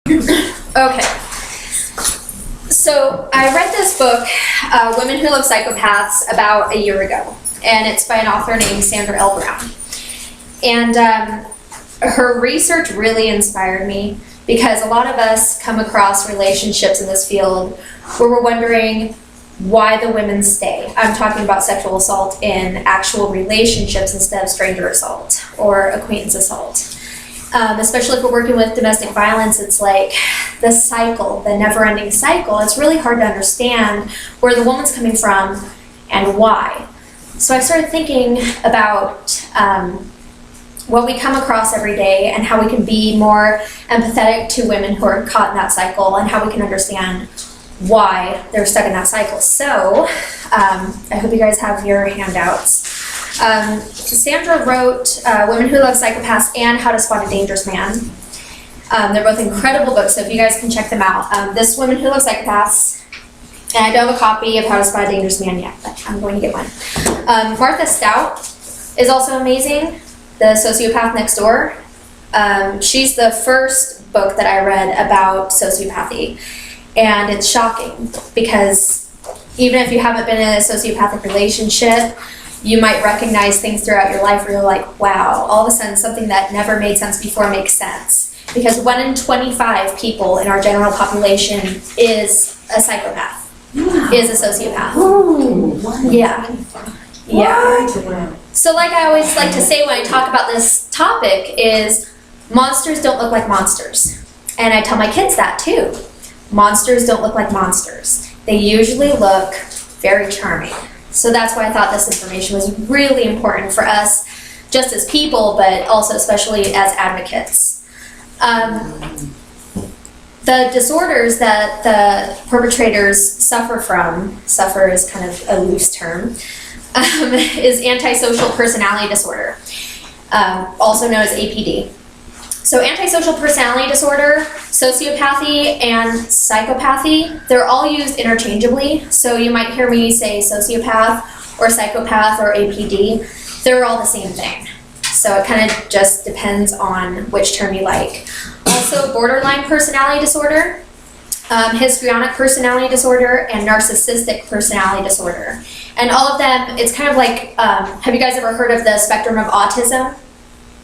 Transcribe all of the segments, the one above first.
Okay. So I read this book, Women Who Love Psychopaths, about a year ago, and it's by an author named Sandra L. And her research really inspired me because a lot of us come across relationships in this field where we're wondering why the women stay. I'm talking about sexual assault in actual relationships instead of stranger assault or acquaintance assault. Especially if we're working with domestic violence, it's like the cycle, the never-ending cycle. It's really hard to understand where the woman's coming from and why. So I started thinking about what we come across every day and how we can be more empathetic to women who are caught in that cycle and how we can understand why they're stuck in that cycle. So I hope you guys have your handouts. Sandra wrote Women Who Love Psychopaths and How to Spot a Dangerous Man. They're both incredible books, so if you guys can check them out. This Women Who Love Psychopaths, and I don't have a copy of How to Spot a Dangerous Man yet, but I'm going to get one. Martha Stout is also amazing, The Sociopath Next Door. She's the first book that I read about sociopathy, and it's shocking because even if you haven't been in a sociopathic relationship, you might recognize things throughout your life where you're like, wow, all of a sudden something that never made sense before makes sense. Because 1 in 25 people in our general population is a psychopath, is a sociopath. Ooh, yeah. Yeah. So like I always like to say when I talk about this topic is monsters don't look like monsters. And I tell my kids that too. Monsters don't look like monsters. They usually look very charming. So that's why I thought this information was really important for us, just as people, but also especially as advocates. The disorders that the perpetrators suffer is kind of a loose term, is antisocial personality disorder, also known as APD. So antisocial personality disorder, sociopathy, and psychopathy, they're all used interchangeably. So you might hear me say sociopath or psychopath or APD. They're all the same thing. So it kind of just depends on which term you like. Also borderline personality disorder, histrionic personality disorder, and narcissistic personality disorder. And all of them, it's kind of like, have you guys ever heard of the spectrum of autism?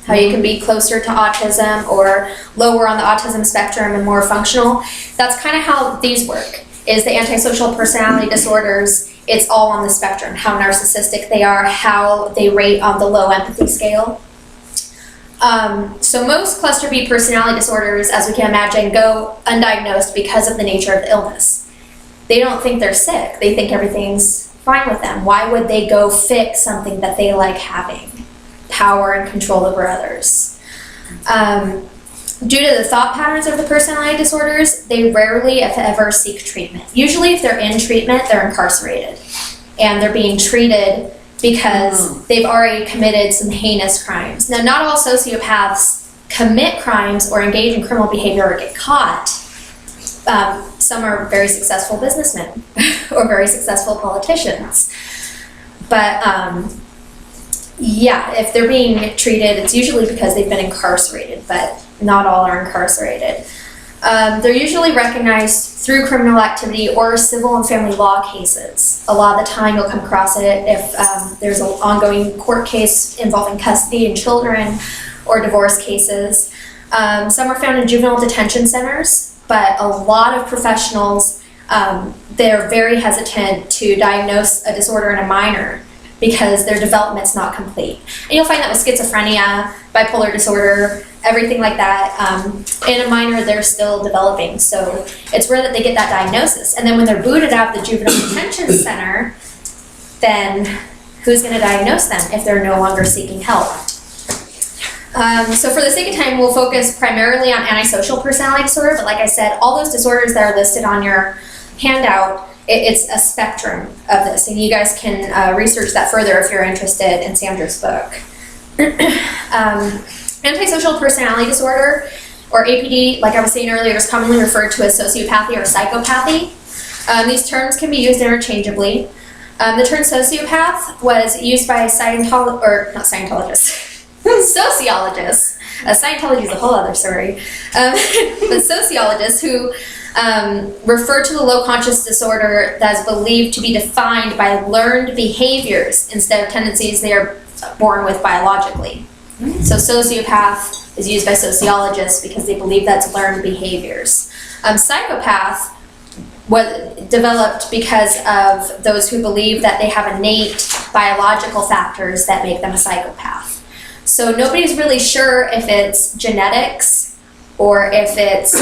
How you can be closer to autism or lower on the autism spectrum and more functional. That's kind of how these work, is the antisocial personality disorders, it's all on the spectrum, how narcissistic they are, how they rate on the low empathy scale. So most cluster B personality disorders, as we can imagine, go undiagnosed because of the nature of the illness. They don't think they're sick, they think everything's fine with them. Why would they go fix something that they like having? Power and control over others. Due to the thought patterns of the personality disorders, they rarely, if ever, seek treatment. Usually if they're in treatment, they're incarcerated. And they're being treated because they've already committed some heinous crimes. Now, not all sociopaths commit crimes or engage in criminal behavior or get caught. Some are very successful businessmen or very successful politicians. But yeah, if they're being treated, it's usually because they've been incarcerated, but not all are incarcerated. They're usually recognized through criminal activity or civil and family law cases. A lot of the time you'll come across it if there's an ongoing court case involving custody and children or divorce cases. Some are found in juvenile detention centers, but a lot of professionals, they're very hesitant to diagnose a disorder in a minor because their development's not complete. And you'll find that with schizophrenia, bipolar disorder, everything like that. In a minor, they're still developing. So it's rare that they get that diagnosis. And then when they're booted out of the juvenile detention center, then who's going to diagnose them if they're no longer seeking help? So for the sake of time, we'll focus primarily on antisocial personality disorder. But like I said, all those disorders that are listed on your handout, it's a spectrum of this, and you guys can research that further if you're interested in Sandra's book. Antisocial personality disorder, or APD, like I was saying earlier, is commonly referred to as sociopathy or psychopathy. These terms can be used interchangeably. The term sociopath was used by sociologists Scientology is a whole other story. But sociologists who refer to the low conscious disorder that is believed to be defined by learned behaviors instead of tendencies they are born with biologically. So sociopath is used by sociologists because they believe that's learned behaviors. Psychopath was developed because of those who believe that they have innate biological factors that make them a psychopath. So nobody's really sure if it's genetics or if it's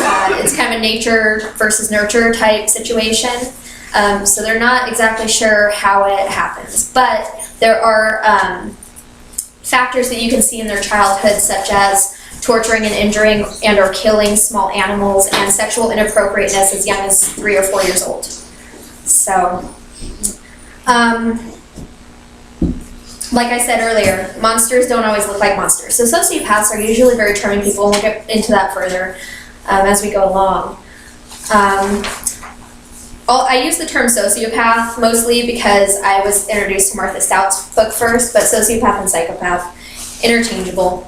kind of a nature versus nurture type situation. So they're not exactly sure how it happens. But there are factors that you can see in their childhood, such as torturing and injuring and or killing small animals and sexual inappropriateness as young as 3 or 4 years old. So, like I said earlier, monsters don't always look like monsters. So sociopaths are usually very charming people, and we'll get into that further as we go along. I use the term sociopath mostly because I was introduced to Martha Stout's book first, but sociopath and psychopath, interchangeable.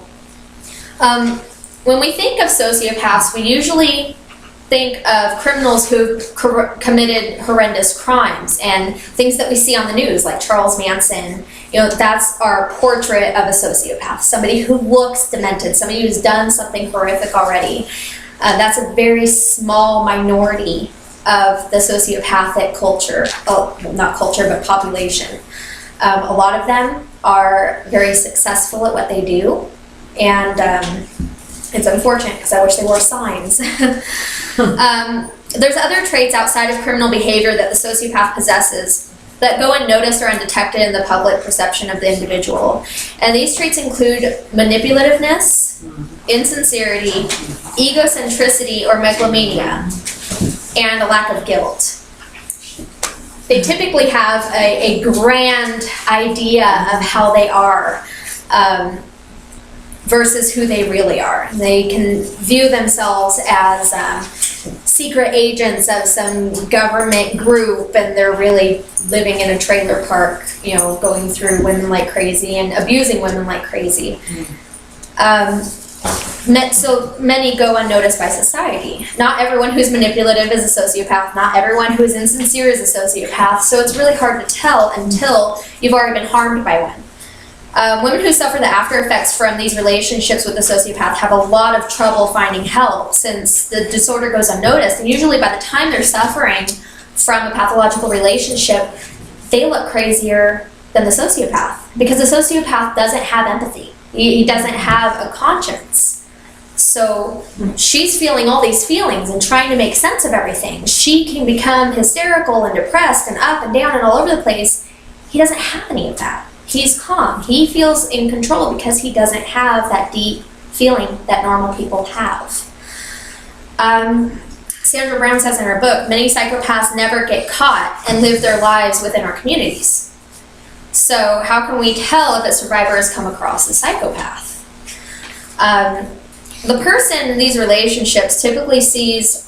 When we think of sociopaths, we usually think of criminals who've committed horrendous crimes and things that we see on the news, like Charles Manson. You know, that's our portrait of a sociopath, somebody who looks demented, somebody who's done something horrific already. That's a very small minority of the sociopathic culture, not culture, but population. A lot of them are very successful at what they do, and it's unfortunate because I wish they wore signs. There's other traits outside of criminal behavior that the sociopath possesses that go unnoticed or undetected in the public perception of the individual. And these traits include manipulativeness, insincerity, egocentricity or megalomania, and a lack of guilt. They typically have a grand idea of how they are versus who they really are. They can view themselves as secret agents of some government group, and they're really living in a trailer park, you know, going through women like crazy and abusing women like crazy. So many go unnoticed by society. Not everyone who's manipulative is a sociopath. Not everyone who's insincere is a sociopath. So it's really hard to tell until you've already been harmed by one. Women who suffer the after effects from these relationships with the sociopath have a lot of trouble finding help since the disorder goes unnoticed. And usually by the time they're suffering from a pathological relationship, they look crazier than the sociopath because the sociopath doesn't have empathy. He doesn't have a conscience. So she's feeling all these feelings and trying to make sense of everything. She can become hysterical and depressed and up and down and all over the place. He doesn't have any of that. He's calm. He feels in control because he doesn't have that deep feeling that normal people have. Sandra Brown says in her book, many psychopaths never get caught and live their lives within our communities. So how can we tell if a survivor has come across a psychopath? The person in these relationships typically sees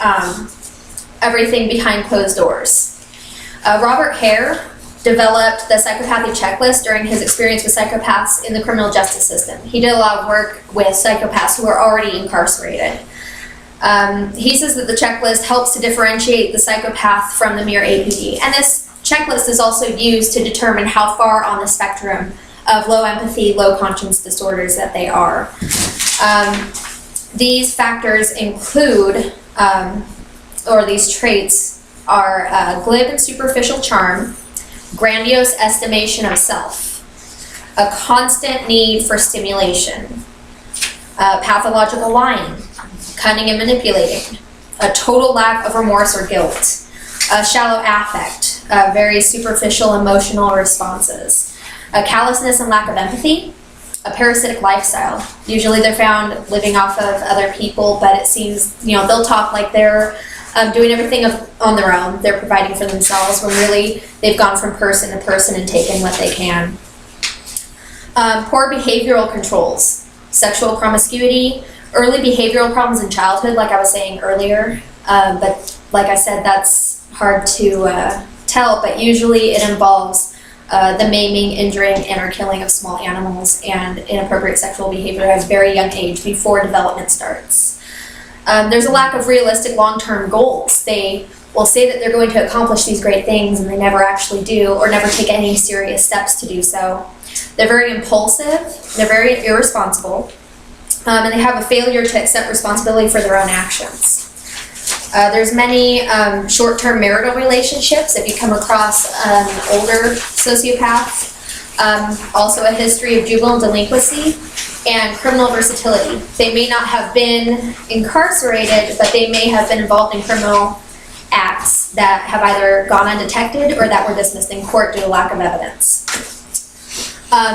everything behind closed doors. Robert Hare developed the psychopathy checklist during his experience with psychopaths in the criminal justice system. He did a lot of work with psychopaths who are already incarcerated. He says that the checklist helps to differentiate the psychopath from the mere APD. And this checklist is also used to determine how far on the spectrum of low empathy, low conscience disorders that they are. These factors include, or these traits are glib and superficial charm, grandiose estimation of self, a constant need for stimulation, pathological lying, cunning and manipulating, a total lack of remorse or guilt, a shallow affect, very superficial emotional responses, a callousness and lack of empathy, a parasitic lifestyle. Usually they're found living off of other people, but it seems, you know, they'll talk like they're doing everything on their own. They're providing for themselves when really they've gone from person to person and taken what they can. Poor behavioral controls, sexual promiscuity, early behavioral problems in childhood, like I was saying earlier. But like I said, that's hard to tell, but usually it involves the maiming, injuring, and or killing of small animals, and inappropriate sexual behavior at a very young age before development starts. There's a lack of realistic long-term goals. They will say that they're going to accomplish these great things and they never actually do, or never take any serious steps to do so. They're very impulsive, they're very irresponsible, and they have a failure to accept responsibility for their own actions. There's many short-term marital relationships if you come across an older sociopath. Also a history of juvenile delinquency and criminal versatility. They may not have been incarcerated, but they may have been involved in criminal acts that have either gone undetected or that were dismissed in court due to lack of evidence.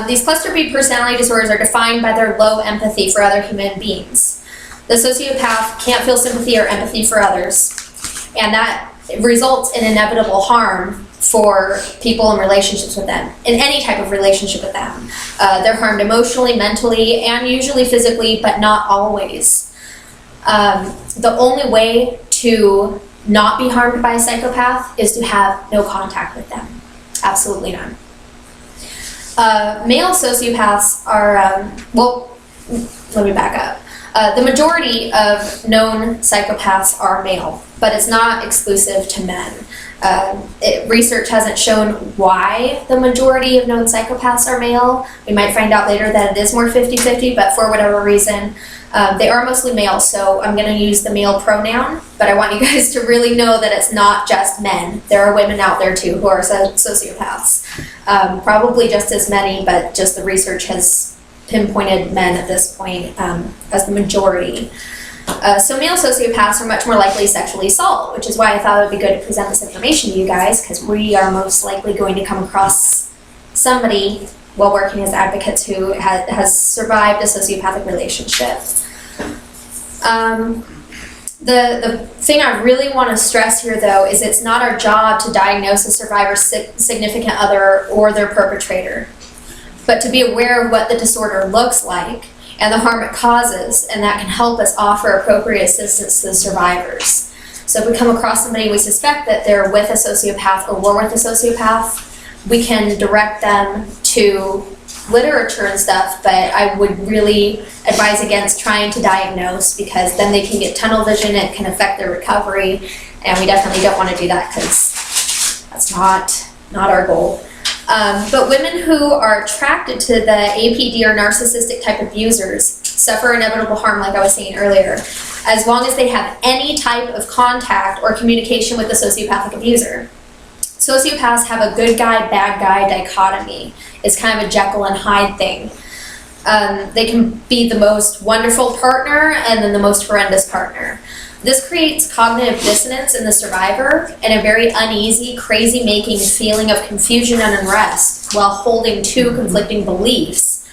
These cluster B personality disorders are defined by their low empathy for other human beings. The sociopath can't feel sympathy or empathy for others, and that results in inevitable harm for people in relationships with them, in any type of relationship with them. They're harmed emotionally, mentally, and usually physically, but not always. The only way to not be harmed by a psychopath is to have no contact with them. Absolutely none. Male sociopaths are, well, let me back up. The majority of known psychopaths are male, but it's not exclusive to men. Research hasn't shown why the majority of known psychopaths are male. We might find out later that it is more 50-50, but for whatever reason, they are mostly male, so I'm going to use the male pronoun, but I want you guys to really know that it's not just men. There are women out there too who are sociopaths. Probably just as many, but just the research has pinpointed men at this point as the majority. So male sociopaths are much more likely to sexually assault, which is why I thought it would be good to present this information to you guys, because we are most likely going to come across somebody while working as advocates who has survived a sociopathic relationship. The thing I really want to stress here, though, is it's not our job to diagnose a survivor's significant other or their perpetrator, but to be aware of what the disorder looks like and the harm it causes, and that can help us offer appropriate assistance to the survivors. So if we come across somebody we suspect that they're with a sociopath or were with a sociopath, we can direct them to literature and stuff, but I would really advise against trying to diagnose, because then they can get tunnel vision, it can affect their recovery, and we definitely don't want to do that because that's not our goal. But women who are attracted to the APD or narcissistic type abusers suffer inevitable harm, like I was saying earlier, as long as they have any type of contact or communication with the sociopathic abuser. Sociopaths have a good guy, bad guy dichotomy. It's kind of a Jekyll and Hyde thing. They can be the most wonderful partner and then the most horrendous partner. This creates cognitive dissonance in the survivor and a very uneasy, crazy-making feeling of confusion and unrest while holding two conflicting beliefs.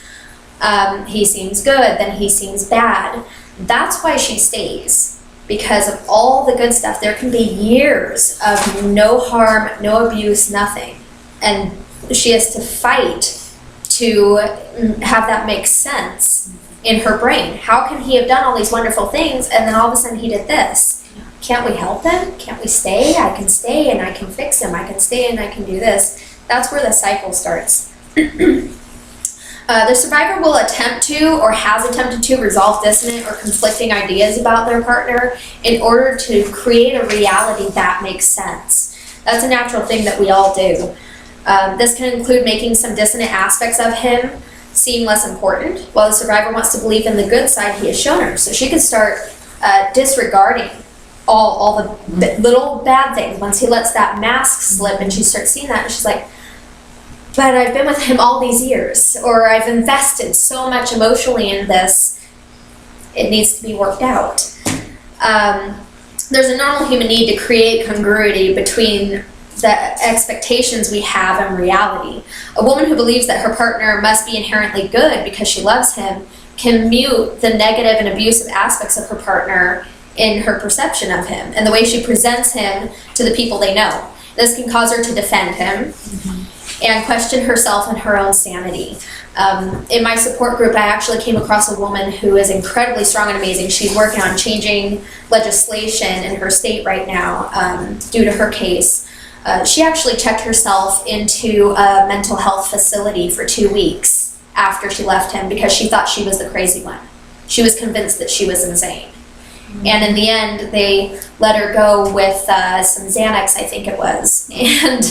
He seems good, then he seems bad. That's why she stays, because of all the good stuff. There can be years of no harm, no abuse, nothing. And she has to fight to have that make sense in her brain. How can he have done all these wonderful things and then all of a sudden he did this? Can't we help him? Can't we stay? I can stay and I can fix him. I can stay and I can do this. That's where the cycle starts. The survivor will attempt to, or has attempted to, resolve dissonant or conflicting ideas about their partner in order to create a reality that makes sense. That's a natural thing that we all do. This can include making some dissonant aspects of him seem less important, while the survivor wants to believe in the good side he has shown her. So she can start disregarding all the little bad things. Once he lets that mask slip and she starts seeing that, and she's like, but I've been with him all these years, or I've invested so much emotionally in this, it needs to be worked out. There's a normal human need to create congruity between the expectations we have and reality. A woman who believes that her partner must be inherently good because she loves him can mute the negative and abusive aspects of her partner in her perception of him and the way she presents him to the people they know. This can cause her to defend him and question herself and her own sanity. In my support group, I actually came across a woman who is incredibly strong and amazing. She's working on changing legislation in her state right now due to her case. She actually checked herself into a mental health facility for 2 weeks after she left him because she thought she was the crazy one. She was convinced that she was insane. And in the end, they let her go with some Xanax, I think it was. And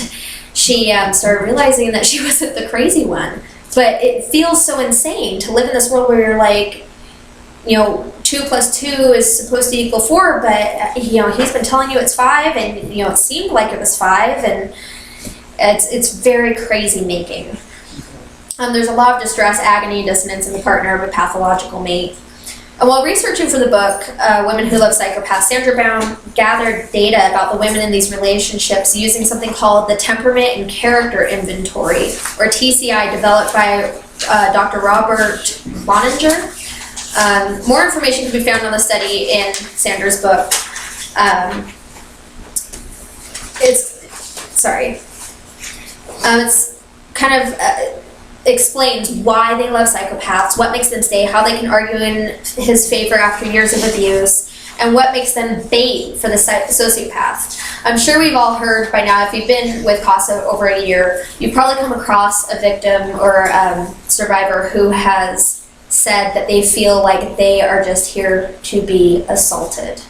she started realizing that she wasn't the crazy one. But it feels so insane to live in this world where you're like, 2 plus 2 is supposed to equal 4, but, he's been telling you it's 5, and, it seemed like it was 5, and it's very crazy making. There's a lot of distress, agony, dissonance in the partner of a pathological mate. And while researching for the book, Women Who Love Psychopaths, Sandra Brown gathered data about the women in these relationships using something called the Temperament and Character Inventory, or TCI, developed by Dr. Robert Boninger. More information can be found on the study in Sandra's book. It's kind of explains why they love psychopaths, what makes them stay, how they can argue in his favor after years of abuse, and what makes them bait for the sociopath. I'm sure we've all heard by now, if you've been with CASA over a year, you've probably come across a victim or survivor who has said that they feel like they are just here to be assaulted.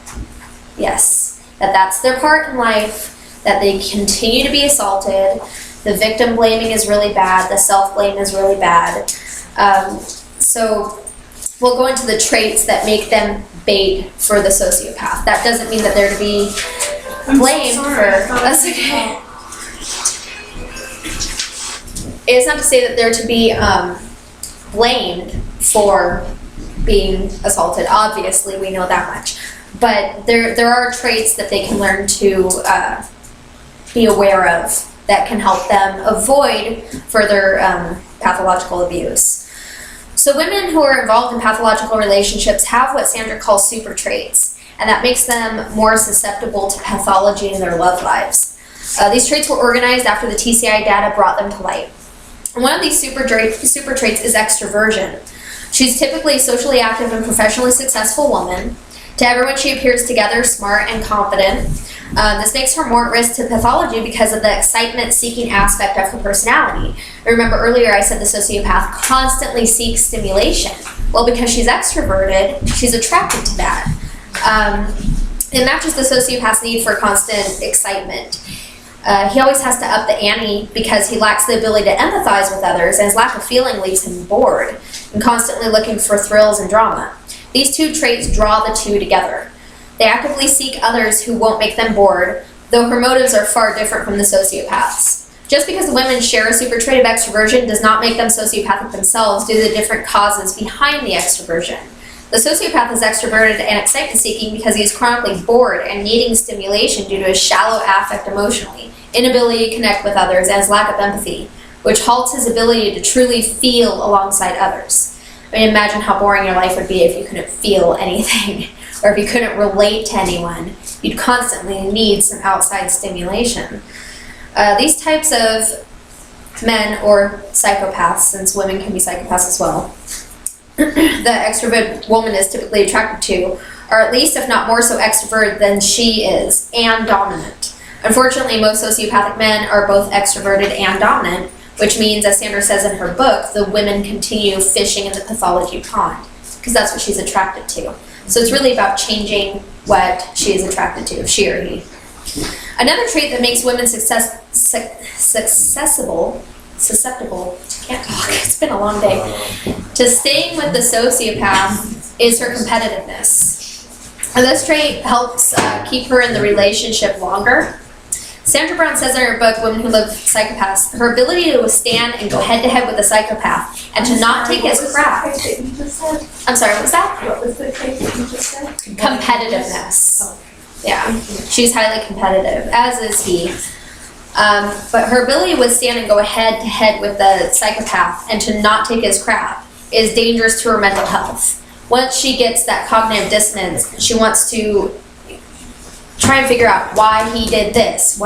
Yes, that's their part in life, that they continue to be assaulted. The victim blaming is really bad. The self-blame is really bad. So we'll go into the traits that make them bait for the sociopath. That doesn't mean that they're to be blamed for... That's okay. It's not to say that they're to be blamed for being assaulted. Obviously, we know that much. But there are traits that they can learn to be aware of that can help them avoid further pathological abuse. So women who are involved in pathological relationships have what Sandra calls super traits, and that makes them more susceptible to pathology in their love lives. These traits were organized after the TCI data brought them to light. And one of these super traits is extroversion. She's typically a socially active and professionally successful woman. To everyone, she appears together, smart, and confident. This makes her more at risk to pathology because of the excitement-seeking aspect of her personality. Remember earlier I said the sociopath constantly seeks stimulation. Well, because she's extroverted, she's attracted to that. It matches the sociopath's need for constant excitement. He always has to up the ante because he lacks the ability to empathize with others, and his lack of feeling leaves him bored and constantly looking for thrills and drama. These two traits draw the two together. They actively seek others who won't make them bored, though her motives are far different from the sociopaths. Just because the women share a super trait of extroversion does not make them sociopathic themselves due to the different causes behind the extroversion. The sociopath is extroverted and excitement-seeking because he is chronically bored and needing stimulation due to his shallow affect emotionally, inability to connect with others, and his lack of empathy, which halts his ability to truly feel alongside others. I mean, imagine how boring your life would be if you couldn't feel anything, or if you couldn't relate to anyone. You'd constantly need some outside stimulation. These types of men, or psychopaths, since women can be psychopaths as well, the extroverted woman is typically attracted to, are at least, if not more so, extroverted than she is, and dominant. Unfortunately, most sociopathic men are both extroverted and dominant, which means, as Sandra says in her book, the women continue fishing in the pathology pond, because that's what she's attracted to. So it's really about changing what she is attracted to, she or he. Another trait that makes women susceptible, can't talk, it's been a long day, to staying with the sociopath is her competitiveness. And this trait helps keep her in the relationship longer. Sandra Brown says in her book, Women Who Love Psychopaths, her ability to withstand and go head-to-head with a psychopath and to not take his crap. I'm sorry, what was that? What was the trait that you just said? Competitiveness. Oh. Yeah, she's highly competitive, as is he. But her ability to withstand and go head-to-head with the psychopath and to not take his crap is dangerous to her mental health. Once she gets that cognitive dissonance, she wants to try and figure out why he did this.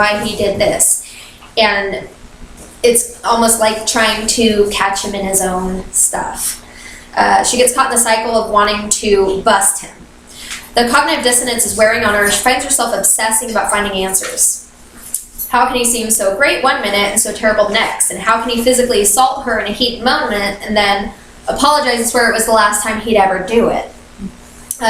And it's almost like trying to catch him in his own stuff. She gets caught in the cycle of wanting to bust him. The cognitive dissonance is wearing on her, and she finds herself obsessing about finding answers. How can he seem so great one minute and so terrible the next? And how can he physically assault her in a heated moment and then apologize where it was the last time he'd ever do it?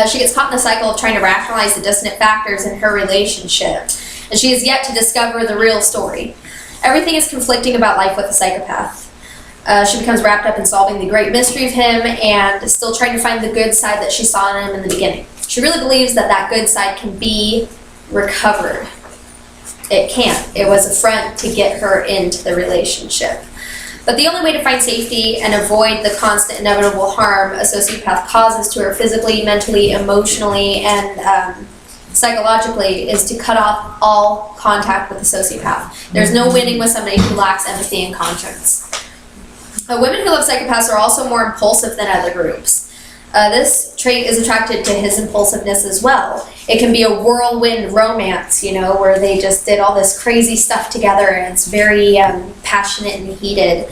She gets caught in the cycle of trying to rationalize the dissonant factors in her relationship, and she has yet to discover the real story. Everything is conflicting about life with a psychopath. She becomes wrapped up in solving the great mystery of him and still trying to find the good side that she saw in him in the beginning. She really believes that that good side can be recovered. It can't. It was a front to get her into the relationship. But the only way to find safety and avoid the constant inevitable harm a sociopath causes to her physically, mentally, emotionally, and psychologically is to cut off all contact with the sociopath. There's no winning with somebody who lacks empathy and conscience. Women who love psychopaths are also more impulsive than other groups. This trait is attracted to his impulsiveness as well. It can be a whirlwind romance, where they just did all this crazy stuff together and it's very passionate and heated.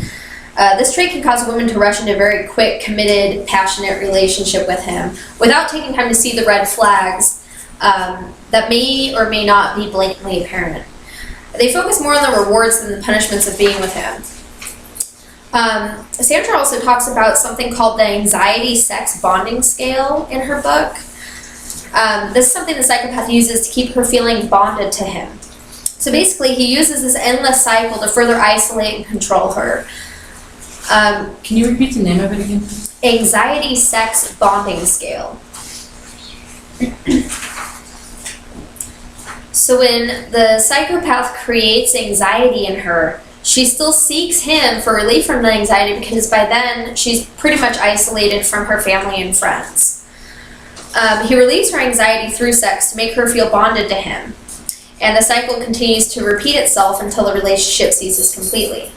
This trait can cause women to rush into a very quick, committed, passionate relationship with him without taking time to see the red flags that may or may not be blatantly apparent. They focus more on the rewards than the punishments of being with him. Sandra also talks about something called the anxiety sex bonding scale in her book. This is something the psychopath uses to keep her feeling bonded to him. So basically, he uses this endless cycle to further isolate and control her. Can you repeat the name of it again? Anxiety sex bonding scale. So when the psychopath creates anxiety in her, she still seeks him for relief from the anxiety because by then she's pretty much isolated from her family and friends. He relieves her anxiety through sex to make her feel bonded to him. And the cycle continues to repeat itself until the relationship ceases completely.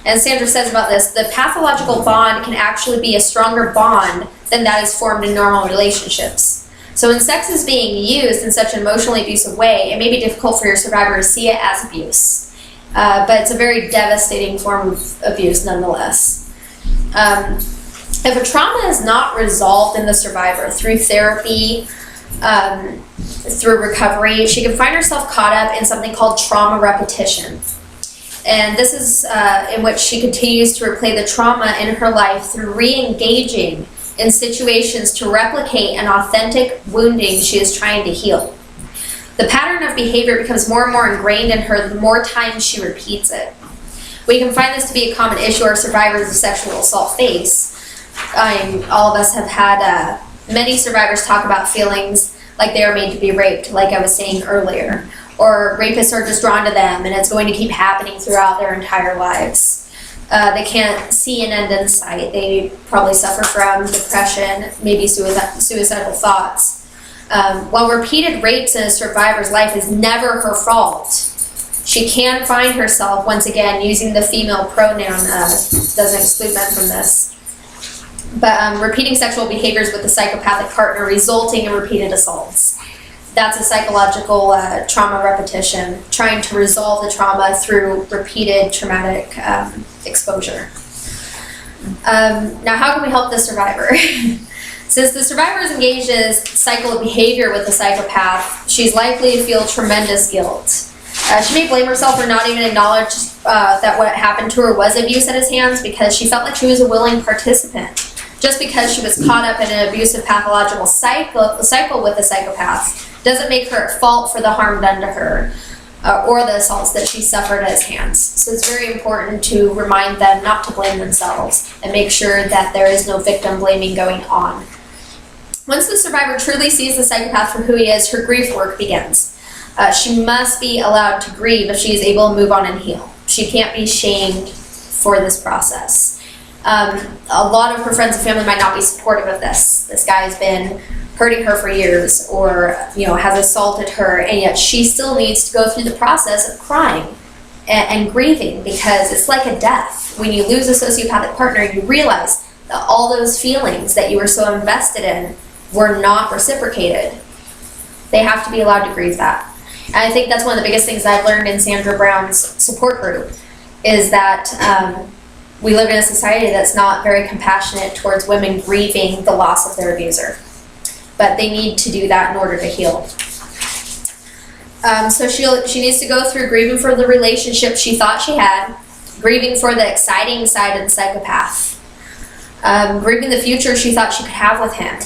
And Sandra says about this, the pathological bond can actually be a stronger bond than that is formed in normal relationships. So when sex is being used in such an emotionally abusive way, it may be difficult for your survivor to see it as abuse. But it's a very devastating form of abuse nonetheless. If a trauma is not resolved in the survivor through therapy, through recovery, she can find herself caught up in something called trauma repetition. And this is in which she continues to replay the trauma in her life through re-engaging in situations to replicate an authentic wounding she is trying to heal. The pattern of behavior becomes more and more ingrained in her the more times she repeats it. We can find this to be a common issue our survivors of sexual assault face. All of us have had many survivors talk about feelings like they are made to be raped, like I was saying earlier. Or rapists are just drawn to them and it's going to keep happening throughout their entire lives. They can't see an end in sight. They probably suffer from depression, maybe suicidal thoughts. While repeated rapes in a survivor's life is never her fault, she can find herself, once again, using the female pronoun, doesn't exclude men from this, but repeating sexual behaviors with the psychopathic partner resulting in repeated assaults. That's a psychological trauma repetition, trying to resolve the trauma through repeated traumatic exposure. Now, how can we help the survivor? Since the survivor is engaged in a cycle of behavior with the psychopath, she's likely to feel tremendous guilt. She may blame herself for not even acknowledge that what happened to her was abuse at his hands because she felt like she was a willing participant. Just because she was caught up in an abusive pathological cycle with the psychopath doesn't make her at fault for the harm done to her or the assaults that she suffered at his hands. So it's very important to remind them not to blame themselves and make sure that there is no victim blaming going on. Once the survivor truly sees the psychopath for who he is, her grief work begins. She must be allowed to grieve if she is able to move on and heal. She can't be shamed for this process. A lot of her friends and family might not be supportive of this. This guy has been hurting her for years or has assaulted her, and yet she still needs to go through the process of crying and grieving because it's like a death. When you lose a sociopathic partner, you realize that all those feelings that you were so invested in were not reciprocated. They have to be allowed to grieve that. And I think that's one of the biggest things I've learned in Sandra Brown's support group is that we live in a society that's not very compassionate towards women grieving the loss of their abuser. But they need to do that in order to heal. So she needs to go through grieving for the relationship she thought she had, grieving for the exciting side of the psychopath, grieving the future she thought she could have with him,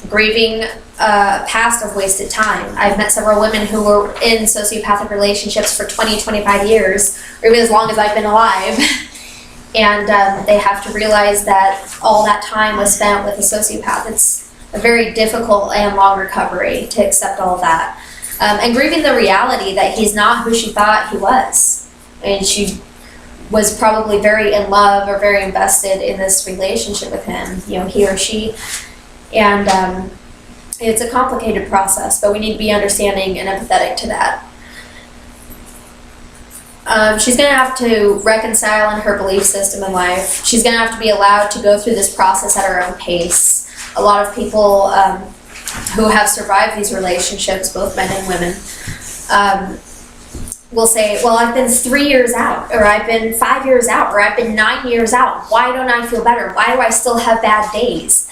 grieving past of wasted time. I've met several women who were in sociopathic relationships for 20, 25 years, or even as long as I've been alive, and they have to realize that all that time was spent with a sociopath. It's a very difficult and long recovery to accept all of that. And grieving the reality that he's not who she thought he was. And she was probably very in love or very invested in this relationship with him, he or she. And it's a complicated process, but we need to be understanding and empathetic to that. She's going to have to reconcile in her belief system in life. She's going to have to be allowed to go through this process at her own pace. A lot of people who have survived these relationships, both men and women, will say, well, I've been 3 years out, or I've been 5 years out, or I've been 9 years out. Why don't I feel better? Why do I still have bad days?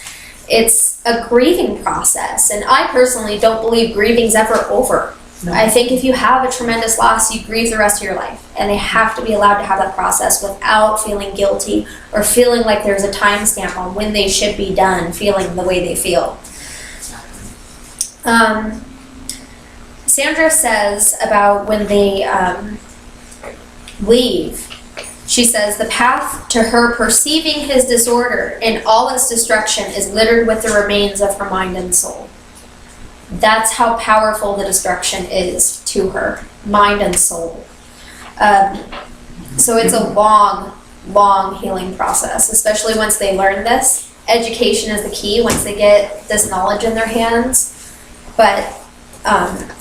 It's a grieving process, and I personally don't believe grieving's ever over. No. I think if you have a tremendous loss, you grieve the rest of your life, and they have to be allowed to have that process without feeling guilty or feeling like there's a timestamp on when they should be done feeling the way they feel. Sandra says about when they leave, she says, the path to her perceiving his disorder and all its destruction is littered with the remains of her mind and soul. That's how powerful the destruction is to her, mind and soul. So it's a long, long healing process, especially once they learn this. Education is the key once they get this knowledge in their hands. But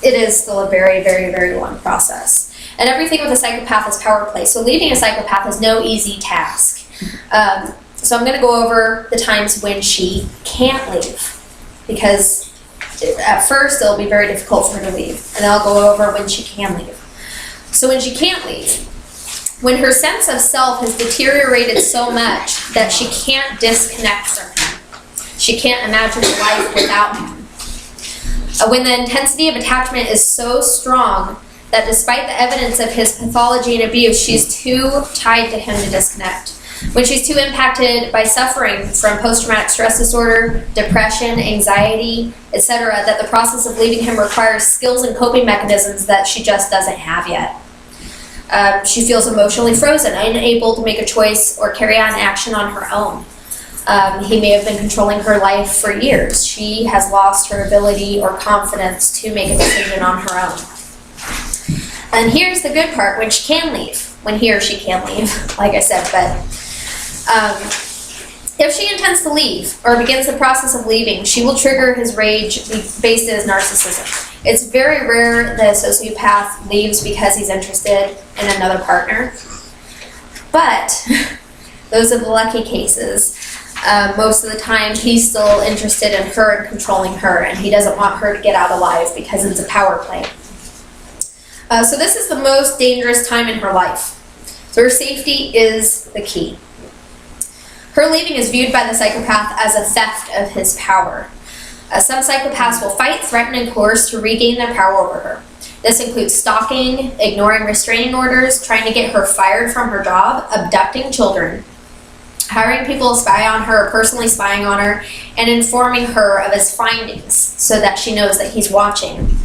it is still a very, very, very long process. And everything with a psychopath is power play. So leaving a psychopath is no easy task. So I'm going to go over the times when she can't leave. Because at first it'll be very difficult for her to leave. And then I'll go over when she can leave. So when she can't leave, when her sense of self has deteriorated so much that she can't disconnect from him. She can't imagine life without him. When the intensity of attachment is so strong that despite the evidence of his pathology and abuse, she's too tied to him to disconnect. When she's too impacted by suffering from post-traumatic stress disorder, depression, anxiety, etc., that the process of leaving him requires skills and coping mechanisms that she just doesn't have yet. She feels emotionally frozen, unable to make a choice or carry on action on her own. He may have been controlling her life for years. She has lost her ability or confidence to make a decision on her own. And here's the good part, when she can leave, when he or she can leave, like I said, but if she intends to leave or begins the process of leaving, she will trigger his rage based in his narcissism. It's very rare that a sociopath leaves because he's interested in another partner, but those are the lucky cases. Most of the time he's still interested in her and controlling her, and he doesn't want her to get out alive because it's a power play. So this is the most dangerous time in her life. So her safety is the key. Her leaving is viewed by the psychopath as a theft of his power. Some psychopaths will fight, threaten, and coerce to regain their power over her. This includes stalking, ignoring restraining orders, trying to get her fired from her job, abducting children, hiring people to spy on her, personally spying on her, and informing her of his findings so that she knows that he's watching.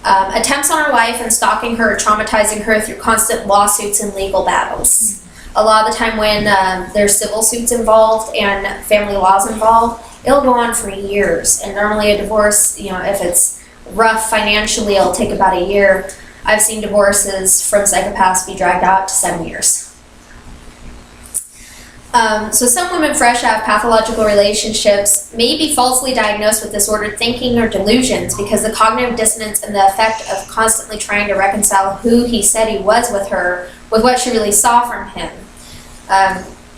Attempts on her life and stalking her, traumatizing her through constant lawsuits and legal battles. A lot of the time when there's civil suits involved and family laws involved, it'll go on for years. And normally a divorce, if it's rough financially, it'll take about a year. I've seen divorces from psychopaths be dragged out to 7 years. So some women fresh out of pathological relationships may be falsely diagnosed with disordered thinking or delusions because the cognitive dissonance and the effect of constantly trying to reconcile who he said he was with her with what she really saw from him.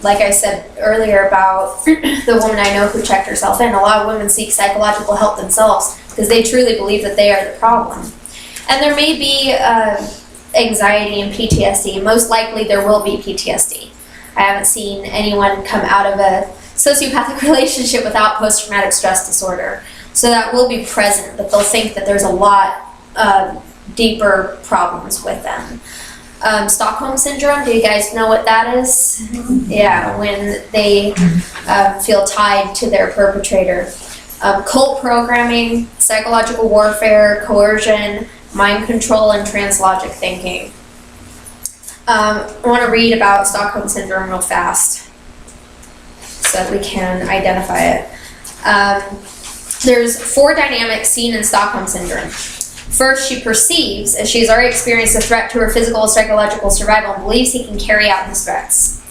Like I said earlier about the woman I know who checked herself in, a lot of women seek psychological help themselves because they truly believe that they are the problem. And there may be anxiety and PTSD. Most likely there will be PTSD. I haven't seen anyone come out of a sociopathic relationship without post-traumatic stress disorder. So that will be present, but they'll think that there's a lot deeper problems with them. Stockholm Syndrome, do you guys know what that is? Yeah, when they feel tied to their perpetrator. Cult programming, psychological warfare, coercion, mind control, and translogic thinking. I want to read about Stockholm Syndrome real fast so that we can identify it. There's 4 dynamics seen in Stockholm Syndrome. First, she perceives, as she has already experienced a threat to her physical or psychological survival, and believes he can carry out his threats.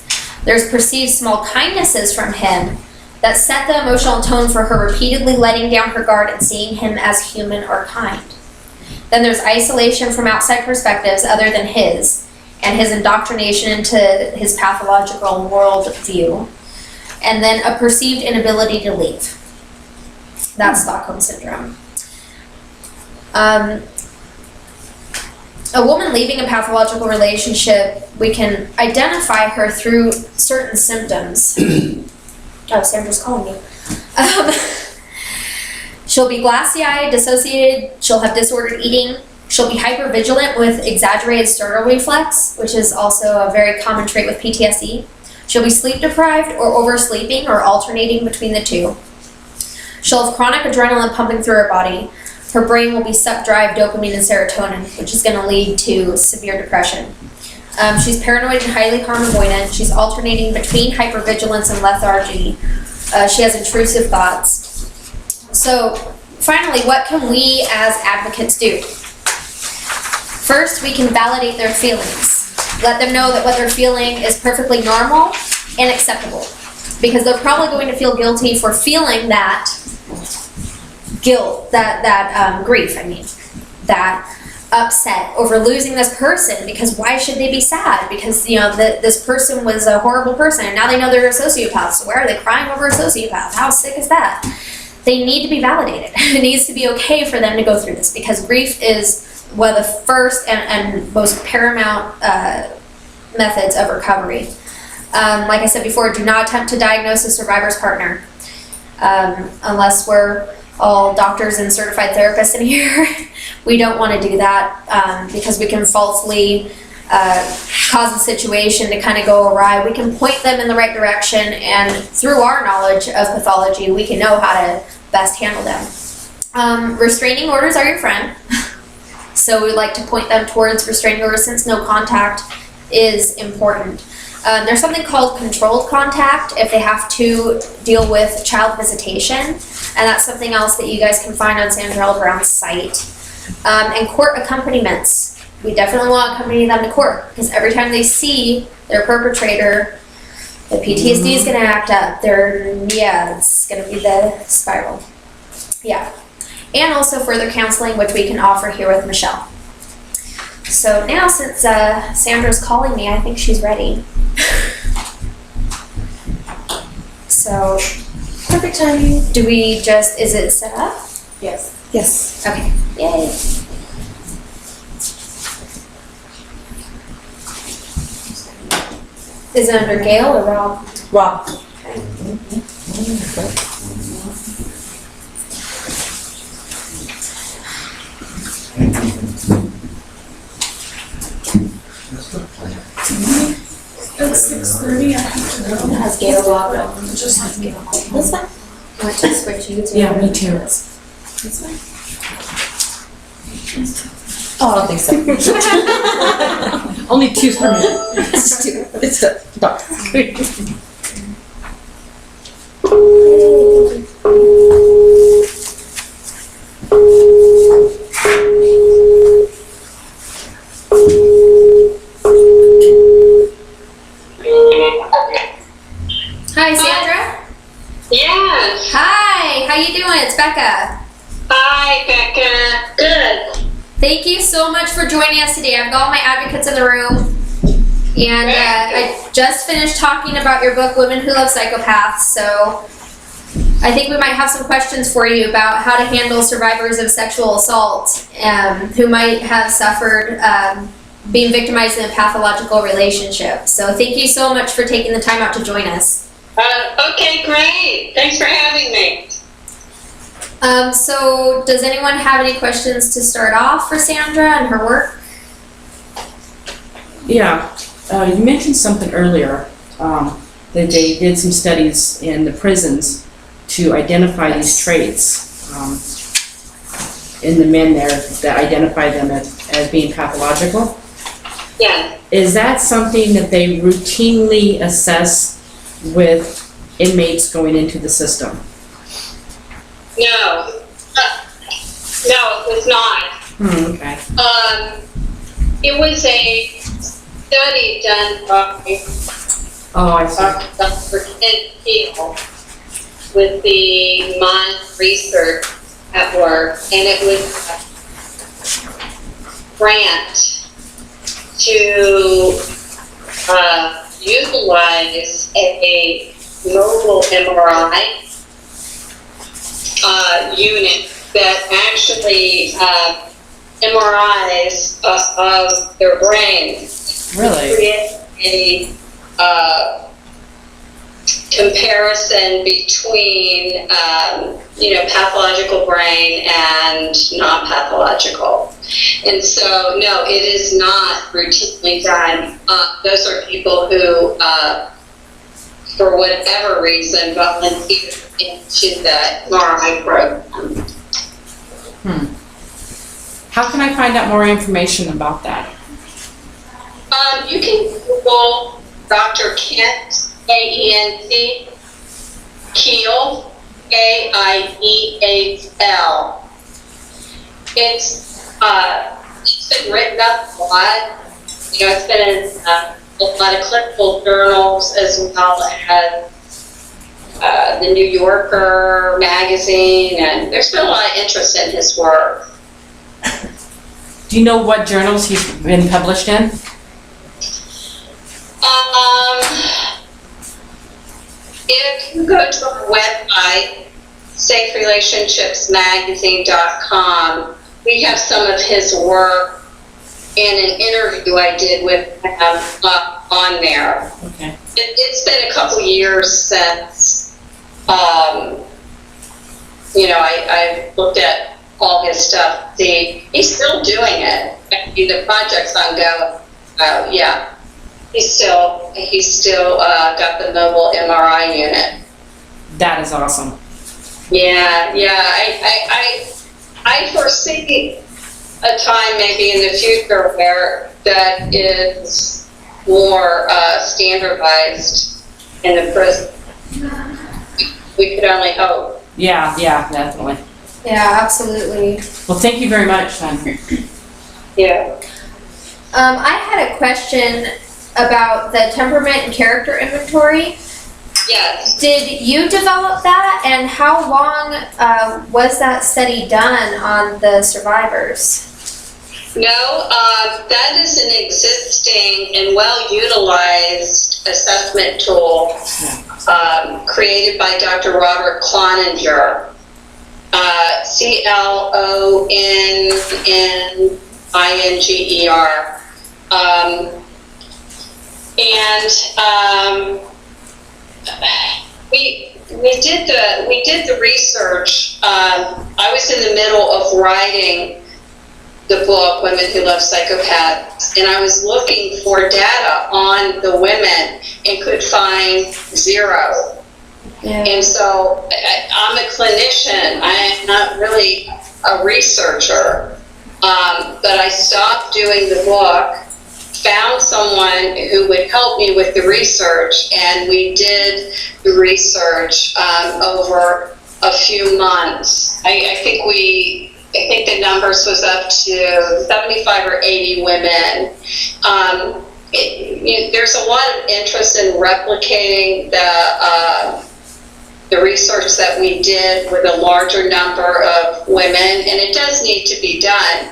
There's perceived small kindnesses from him that set the emotional tone for her, repeatedly letting down her guard and seeing him as human or kind. Then there's isolation from outside perspectives other than his, and his indoctrination into his pathological world view. And then a perceived inability to leave. That's Stockholm Syndrome. A woman leaving a pathological relationship, we can identify her through certain symptoms. Oh, Sandra's calling me. She'll be glassy-eyed, dissociated, she'll have disordered eating, she'll be hypervigilant with exaggerated startle reflex, which is also a very common trait with PTSD. She'll be sleep-deprived or oversleeping or alternating between the two. She'll have chronic adrenaline pumping through her body. Her brain will be sucked dry of dopamine and serotonin, which is going to lead to severe depression. She's paranoid and highly harm avoidant. She's alternating between hypervigilance and lethargy. She has intrusive thoughts. So, finally, what can we as advocates do? First, we can validate their feelings. Let them know that what they're feeling is perfectly normal and acceptable. Because they're probably going to feel guilty for feeling that guilt, that grief, that upset over losing this person, because why should they be sad? Because, this person was a horrible person, and now they know they're a sociopath, so why are they crying over a sociopath? How sick is that? They need to be validated. It needs to be okay for them to go through this, because grief is one of the first and most paramount methods of recovery. Like I said before, do not attempt to diagnose a survivor's partner unless we're all doctors and certified therapists in here. We don't want to do that because we can falsely cause a situation to kind of go awry. We can point them in the right direction, and through our knowledge of pathology, we can know how to best handle them. Restraining orders are your friend. So we like to point them towards restraining orders, since no contact is important. There's something called controlled contact if they have to deal with child visitation, and that's something else that you guys can find on Sandra L. Brown's site. And court accompaniments. We definitely want to accompany them to court, because every time they see their perpetrator, the PTSD is going to act up. It's going to be the spiral. Yeah. And also further counseling, which we can offer here with Michelle. So now, since Sandra's calling me, I think she's ready. So, Perfect timing. do we just, is it set up? Yes. Yes. Okay. Yay. Is it under Gail or Rob? Rob. It's 6:30. I have to go. Has Gail Rob? Just have to go. That's fine. I want to switch you to. Yeah, me too. This way. Oh, I don't think so. Only 2 per minute. It's two. It's the dark. Hi, Sandra. Yes. Hi. How you doing? It's Becca. Hi, Becca. Good. Thank you so much for joining us today. I've got all my advocates in the room. And I just finished talking about your book, Women Who Love Psychopaths. So I think we might have some questions for you about how to handle survivors of sexual assault who might have suffered being victimized in a pathological relationship. So thank you so much for taking the time out to join us. Okay, great. Thanks for having me. So does anyone have any questions to start off for Sandra and her work? Yeah, you mentioned something earlier, that they did some studies in the prisons to identify these traits in the men there that identify them as being pathological. Yeah. Is that something that they routinely assess with inmates going into the system? No. No, it was not. Okay. It was a study done by Oh, I see. Dr. Kent Keel with the Mind Research at work, and it was a grant to utilize a mobile MRI unit that actually MRIs of their brain. Really? Create a comparison between, pathological brain and non-pathological. And so, no, it is not routinely done. Those are people who, for whatever reason, volunteer into the MRI program. How can I find out more information about that? You can Google Dr. Kent, K-E-N-T, Keel, K-I-E-H-L. It's been written up a lot. It's been in a lot of clinical journals as well as the New Yorker magazine, and there's been a lot of interest in his work. Do you know what journals he's been published in? If you go to our website, saferelationshipsmagazine.com, we have some of his work and an interview I did with him on there. Okay. It's been a couple years since, I looked at all his stuff. See, he's still doing it. The project's ongoing. Yeah. He's still got the mobile MRI unit. That is awesome. Yeah. I foresee a time maybe in the future where that is more standardized in the prison. We could only hope. Yeah, definitely. Yeah, absolutely. Well, thank you very much, Sandra. Yeah. I had a question about the temperament and character inventory. Yes. Did you develop that, and how long was that study done on the survivors? No, that is an existing and well-utilized assessment tool created by Dr. Robert Cloninger. Cloninger. We did the research. I was in the middle of writing the book Women Who Love Psychopaths, and I was looking for data on the women and could find zero. Yeah. And so I'm a clinician. I'm not really a researcher, but I stopped doing the book, found someone who would help me with the research, and we did the research over a few months. I think the numbers was up to 75 or 80 women. There's a lot of interest in replicating the research that we did with a larger number of women, and it does need to be done.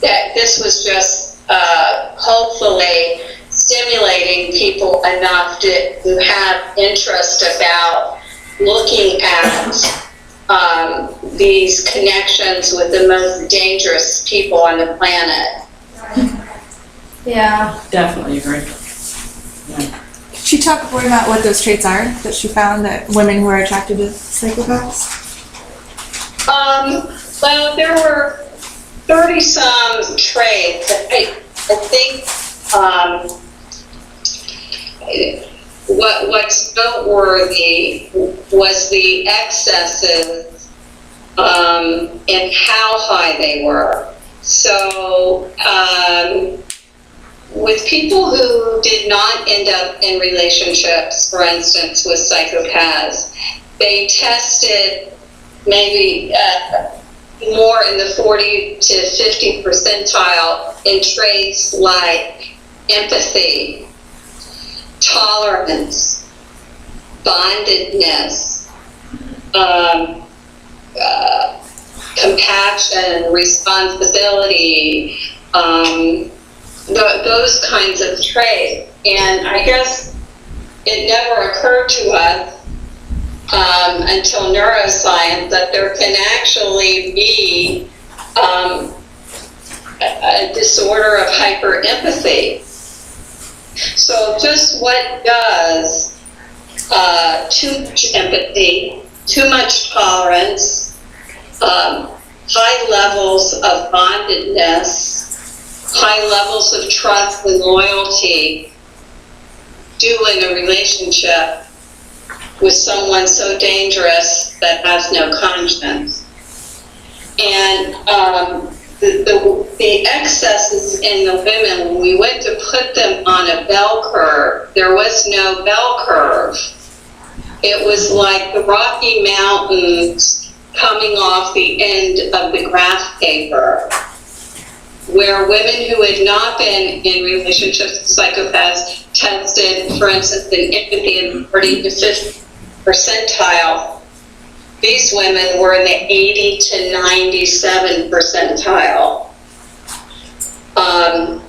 That this was just hopefully stimulating people enough to have interest about looking at these connections with the most dangerous people on the planet. Yeah. Definitely agree. Yeah. Could she talk more about what those traits are that she found that women were attracted to psychopaths? Well, there were 30-some traits. I think what's noteworthy was the excesses and how high they were. So, with people who did not end up in relationships, for instance, with psychopaths, they tested maybe more in the 40 to 50 percentile in traits like empathy, tolerance, bondedness, compassion, responsibility, those kinds of traits. And I guess it never occurred to us until neuroscience that there can actually be a disorder of hyperempathy. So just what does too much empathy, too much tolerance, high levels of bondedness, high levels of trust and loyalty do in a relationship with someone so dangerous that has no conscience. And the excesses in the women, when we went to put them on a bell curve, there was no bell curve. It was like the Rocky Mountains coming off the end of the graph paper, where women who had not been in relationships with psychopaths tested, for instance, in empathy in 40 to 50 percentile. These women were in the 80 to 97 percentile. And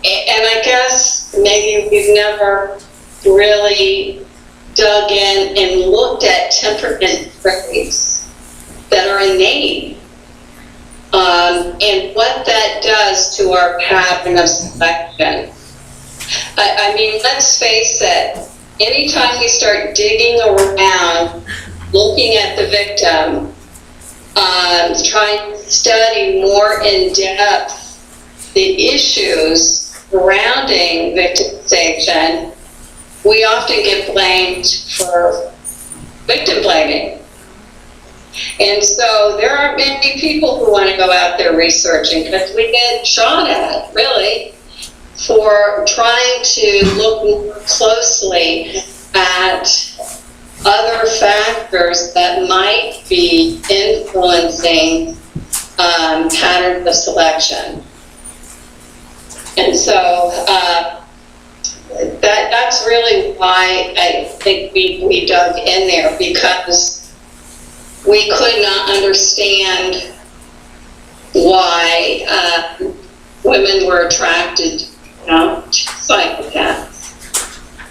I guess maybe we've never really dug in and looked at temperament traits that are innate. And what that does to our pattern of selection. I mean, let's face it, anytime we start digging around, looking at the victim, trying to study more in depth the issues surrounding victimization, we often get blamed for victim blaming. And so there aren't many people who want to go out there researching, because we get shot at, really, for trying to look more closely at other factors that might be influencing patterns of selection. And so that's really why I think we dug in there, because we could not understand why women were attracted, to psychopaths.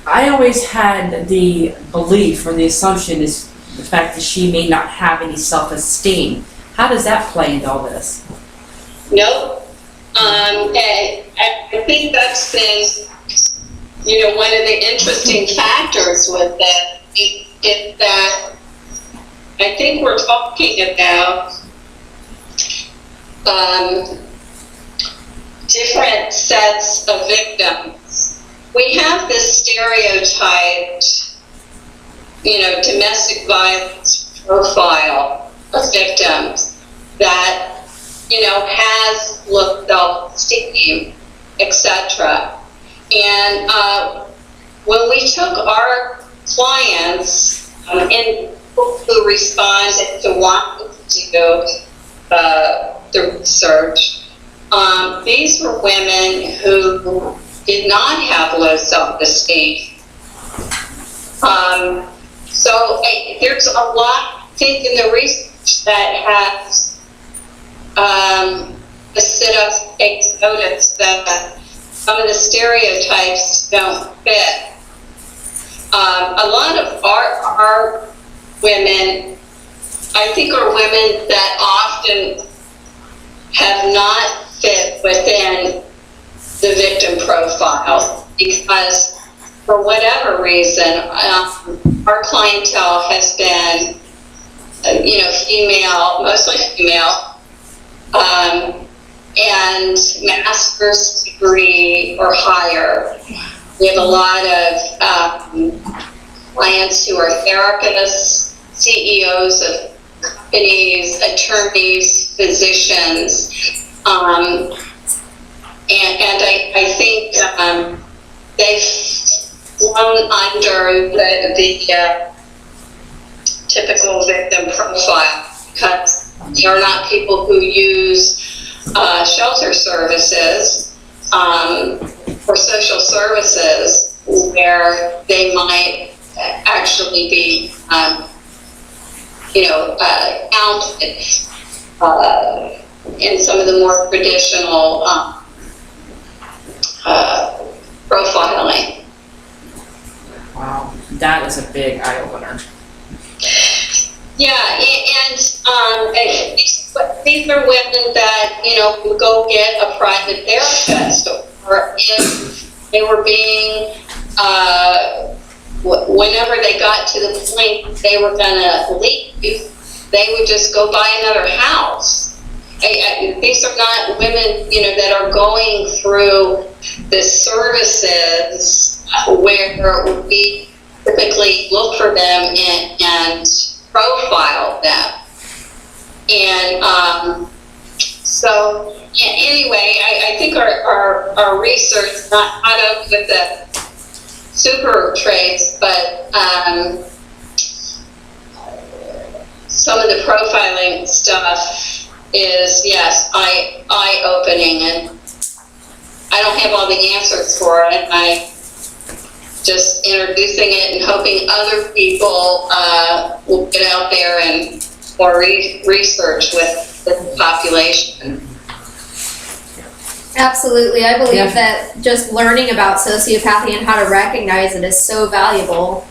I always had the belief or the assumption is the fact that she may not have any self-esteem. How does that play into all this? Nope. I think that's been, one of the interesting factors with that is that I think we're talking about different sets of victims. We have this stereotyped, domestic violence profile of victims that, has low self-esteem, etc. And when we took our clients and who responded to wanting to do the research, these were women who did not have low self-esteem. So there's a lot, I think, in the research that has takes notice that some of the stereotypes don't fit. A lot of our women, I think, are women that often have not fit within the victim profile because, for whatever reason, our clientele has been female, mostly female, and master's degree or higher. We have a lot of clients who are therapists, CEOs of companies, attorneys, physicians, and I think they've flown under the typical victim profile, because they are not people who use shelter services or social services where they might actually be, counted in some of the more traditional profiling. Wow, that is a big eye opener. Yeah, and these are women that, would go get a private therapist, or if they were being, whenever they got to the point they were going to leave, they would just go buy another house. These are not women, that are going through the services where we typically look for them and profile them. And so anyway, I think our research, not up with the super traits, but some of the profiling stuff is, yes, eye-opening, and I don't have all the answers for it. I just introducing it and hoping other people will get out there and more research with the population. Absolutely. I believe Yeah. that just learning about sociopathy and how to recognize it is so valuable.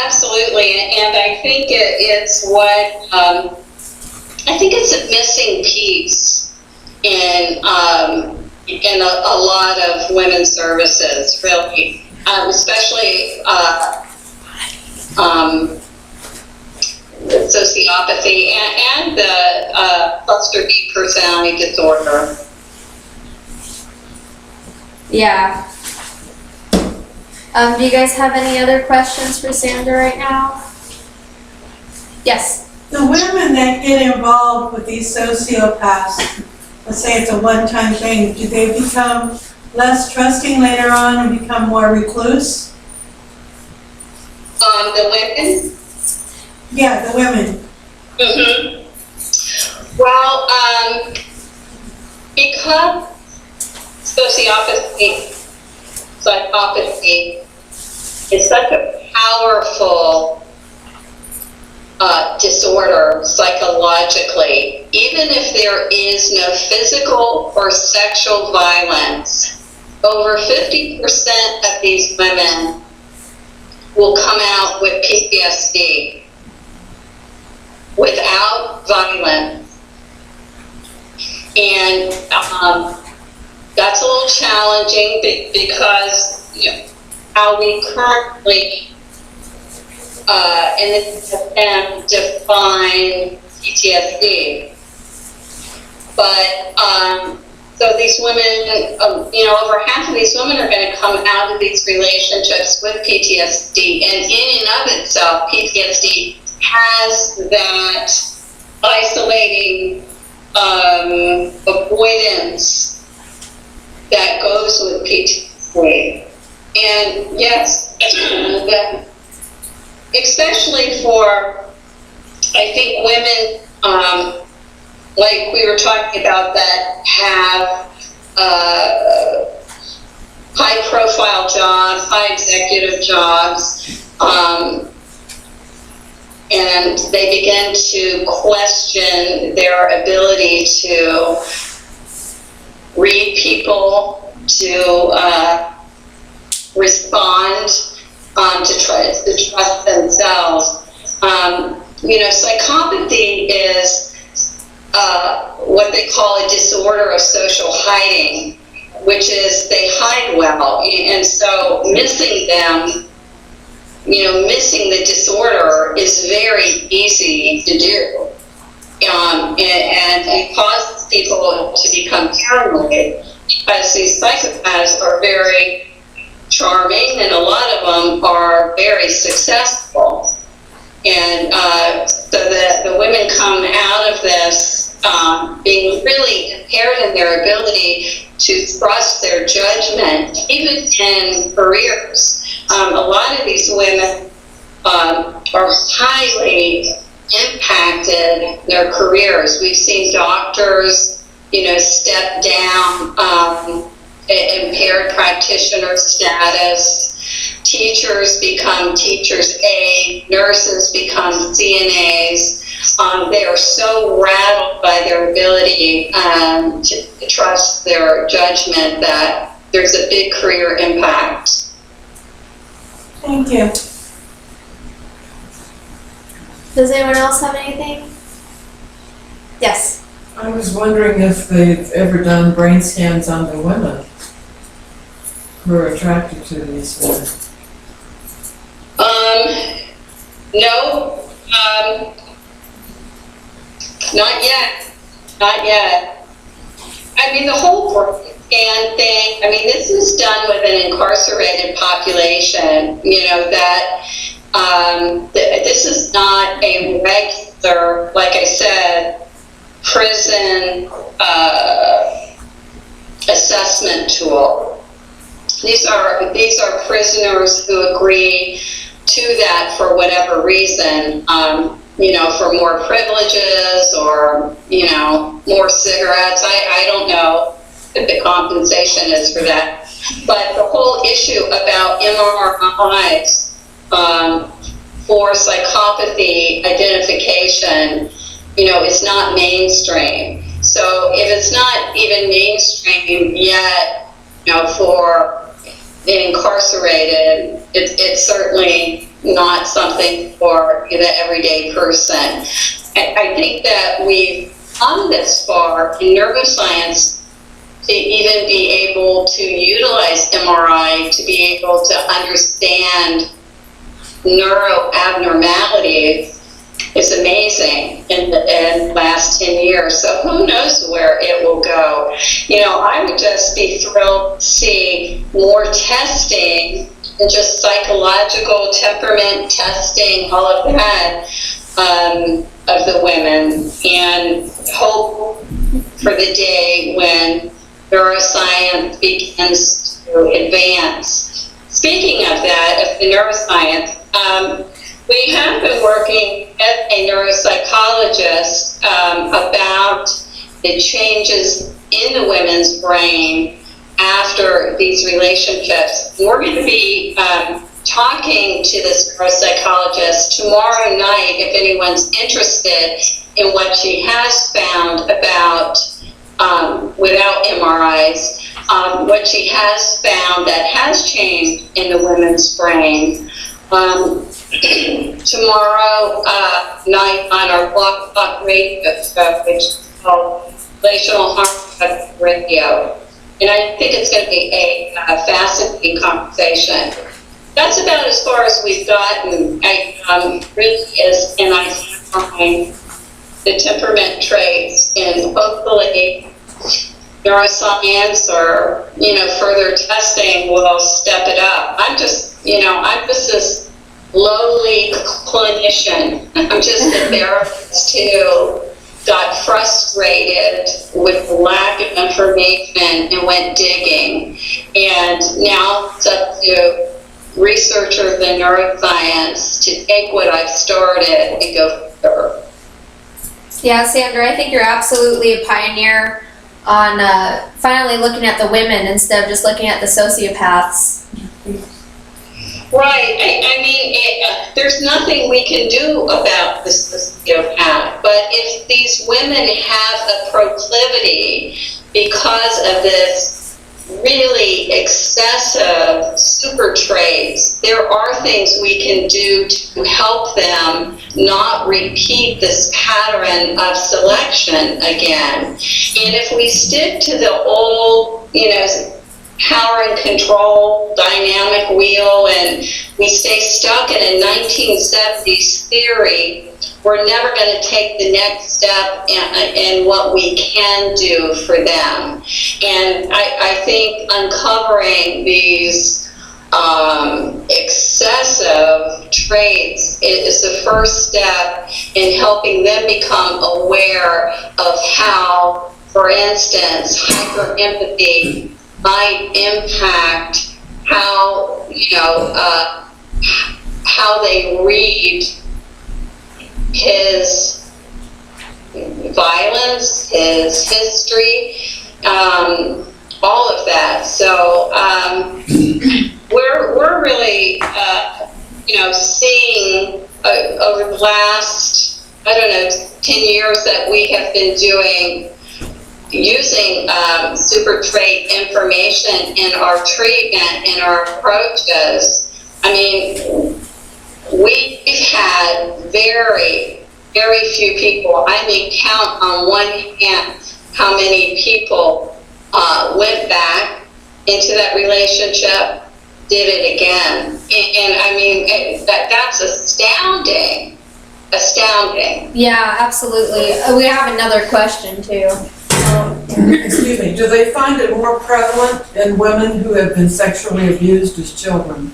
Absolutely, and I think it's what, I think it's a missing piece in a lot of women's services, really, especially sociopathy and the cluster B personality disorder. Yeah. Do you guys have any other questions for Sandra right now? Yes. The women that get involved with these sociopaths, let's say it's a one-time thing, do they become less trusting later on and become more recluse? The women? Yeah, the women. Mm-hmm. Well, because psychopathy is such a powerful disorder psychologically, even if there is no physical or sexual violence, over 50% of these women will come out with PTSD without violence. And that's a little challenging because how we currently in this attempt define PTSD. But so these women, over half of these women are going to come out of these relationships with PTSD, and in and of itself, PTSD has that isolating avoidance that goes with PTSD. And yes, especially for, I think, women, like we were talking about, that have high-profile jobs, high executive jobs, and they begin to question their ability to read people, to respond, to trust themselves. Psychopathy is what they call a disorder of social hiding, which is they hide well, and so missing them missing the disorder is very easy to do. And it causes people to become paranoid because these psychopaths are very charming and a lot of them are very successful. And so that the women come out of this being really impaired in their ability to trust their judgment, even in careers. A lot of these women are highly impacted in their careers. We've seen doctors, step down, impaired practitioner status. Teachers become teachers aide, nurses become CNAs. They are so rattled by their ability to trust their judgment that there's a big career impact. Thank you. Does anyone else have anything? Yes. I was wondering if they've ever done brain scans on the women who are attracted to these women. No, not yet. I mean, the whole brain scan thing, this is done with an incarcerated population, this is not a regular, like I said, prison assessment tool. These are prisoners who agree to that for whatever reason, for more privileges or, more cigarettes. I don't know if the compensation is for that. But the whole issue about MRIs for psychopathy identification, is not mainstream. So if it's not even mainstream yet, for the incarcerated, it's certainly not something for the everyday person. I think that we've come this far in neuroscience to even be able to utilize MRI to be able to understand neuro abnormalities is amazing in the last 10 years. So who knows where it will go. I would just be thrilled to see more testing and just psychological temperament testing, all of that, of the women, and hope for the day when neuroscience begins to advance. Speaking of that, of the neuroscience, we have been working with a neuropsychologist about the changes in the women's brain after these relationships. We're going to be talking to this neuropsychologist tomorrow night if anyone's interested in what she has found about, without MRIs, what she has found that has changed in the women's brain. Tomorrow night on our Blog Talk Radio show, which is called Relational Harm Radio. And I think it's going to be a fascinating conversation. That's about as far as we've gotten. Really is, and I find the temperament traits, and hopefully neuroscience or, further testing will step it up. I'm just this lowly clinician. I'm just a therapist who got frustrated with lack of information and went digging. And now it's up to researchers in neuroscience to take what I've started and go further. Yeah, Sandra, I think you're absolutely a pioneer on finally looking at the women instead of just looking at the sociopaths. Right. I mean, there's nothing we can do about the sociopath, but if these women have a proclivity because of this really excessive super traits, there are things we can do to help them not repeat this pattern of selection again. And if we stick to the old, power and control dynamic wheel, and we stay stuck in a 1970s theory. We're never going to take the next step in what we can do for them. And I think uncovering these excessive traits is the first step in helping them become aware of how, for instance, hyper-empathy might impact how, how they read his violence, his history, all of that. So we're really, seeing over the last, 10 years that we have been using super trait information in our treatment, in our approaches. I mean, we've had very, very few people, count on one hand how many people went back into that relationship, did it again. And that's astounding. Yeah, absolutely. We have another question too. Excuse me, do they find it more prevalent in women who have been sexually abused as children?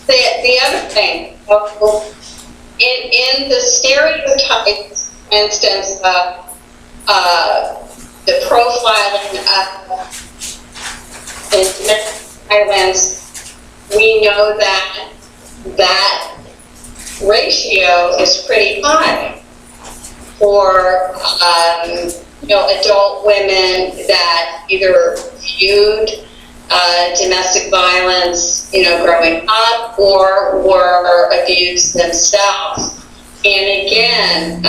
The other thing, in the stereotypes, for instance, the profiling of violence, we know that ratio is pretty high for adult women that either viewed domestic violence, growing up, or were abused themselves. And again,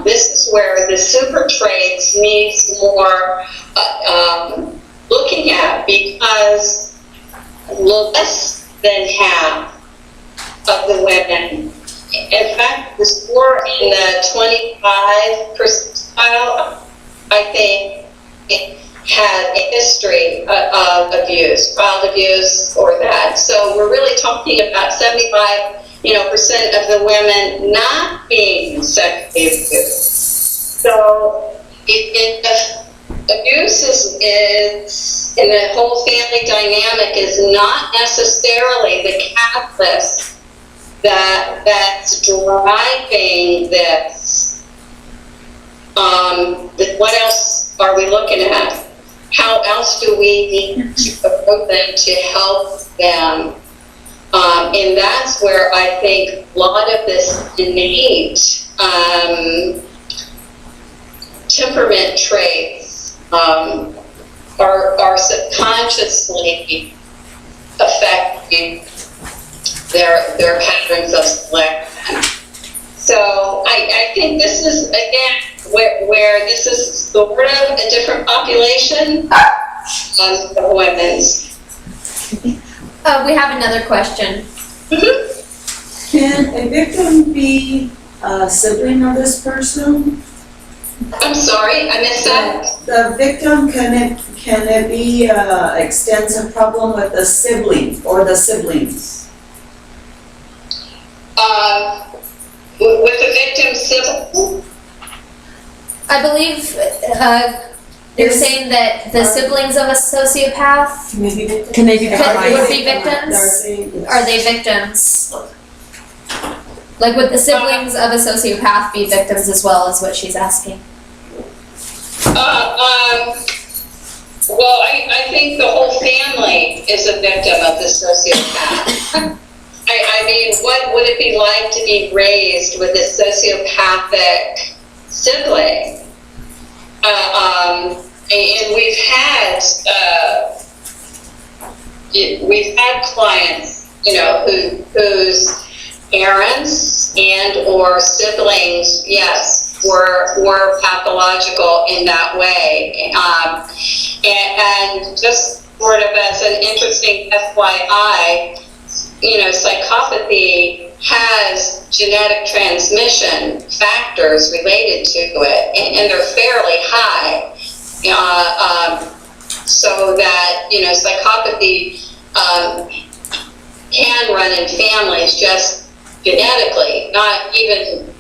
this is where the super traits needs more looking at, because less than half of the women, in fact, the score in the 25 percentile, I think, it had a history of abuse, child abuse, or that. So we're really talking about 75% of the women not being sexually abused. So abuse is in the whole family dynamic is not necessarily the catalyst that's driving this. What else are we looking at? How else do we need to approach them to help them? And that's where I think a lot of this innate temperament traits are subconsciously affecting their patterns of selection. So I think this is, again, where this is sort of a different population of women's. We have another question. Mm-hmm. Can a victim be a sibling of this person? I'm sorry, I missed that. The victim, can it be an extensive problem with the sibling or the siblings? With the victim's sibling? I believe you're saying that the siblings of a sociopath Can they be would be victims? Are they victims? Like, would the siblings of a sociopath be victims as well, is what she's asking? Well, I think the whole family is a victim of the sociopath. I mean, what would it be like to be raised with a sociopathic sibling? And we've had clients, whose parents and or siblings, yes, were pathological in that way. And just sort of as an interesting FYI, psychopathy has genetic transmission factors related to it, and they're fairly high. so that, psychopathy can run in families just genetically, not even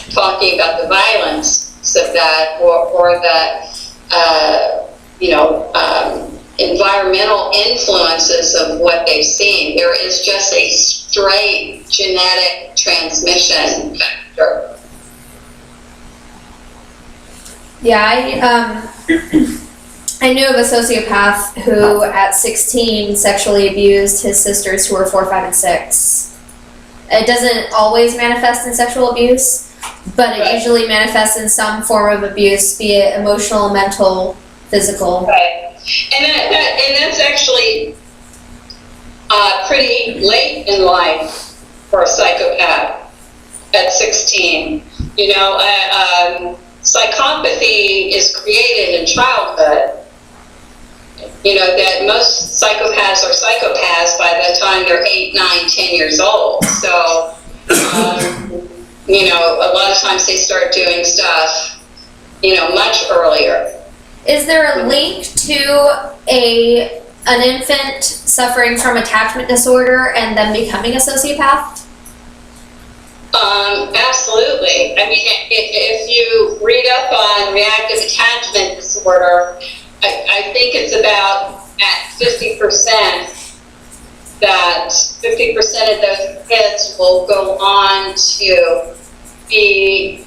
talking about the violence of that or the, environmental influences of what they've seen. There is just a straight genetic transmission factor. Yeah, I knew of a sociopath who at 16 sexually abused his sisters who were 4, 5, and 6. It doesn't always manifest in sexual abuse, but it usually manifests in some form of abuse, be it emotional, mental, physical. Right. And that's actually pretty late in life for a psychopath at 16. Psychopathy is created in childhood. That most psychopaths are psychopaths by the time they're 8, 9, 10 years old. So, a lot of times they start doing stuff, much earlier. Is there a link to an infant suffering from attachment disorder and then becoming a sociopath? Absolutely. I mean, if you read up on reactive attachment disorder, I think it's about at 50% that 50% of those kids will go on to be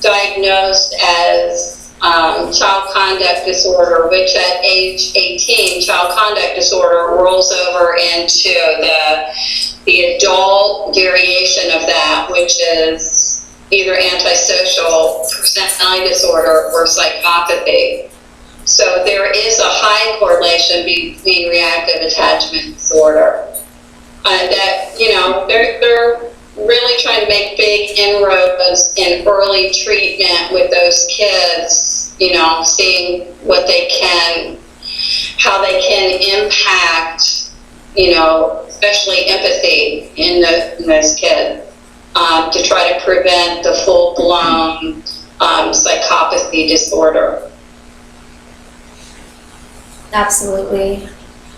diagnosed as child conduct disorder, which at age 18, child conduct disorder rolls over into the adult variation of that, which is either antisocial personality disorder or psychopathy. So there is a high correlation between reactive attachment disorder. They're really trying to make big inroads in early treatment with those kids, seeing what they can, how they can impact, especially empathy in those kids, to try to prevent the full-blown psychopathy disorder. Absolutely.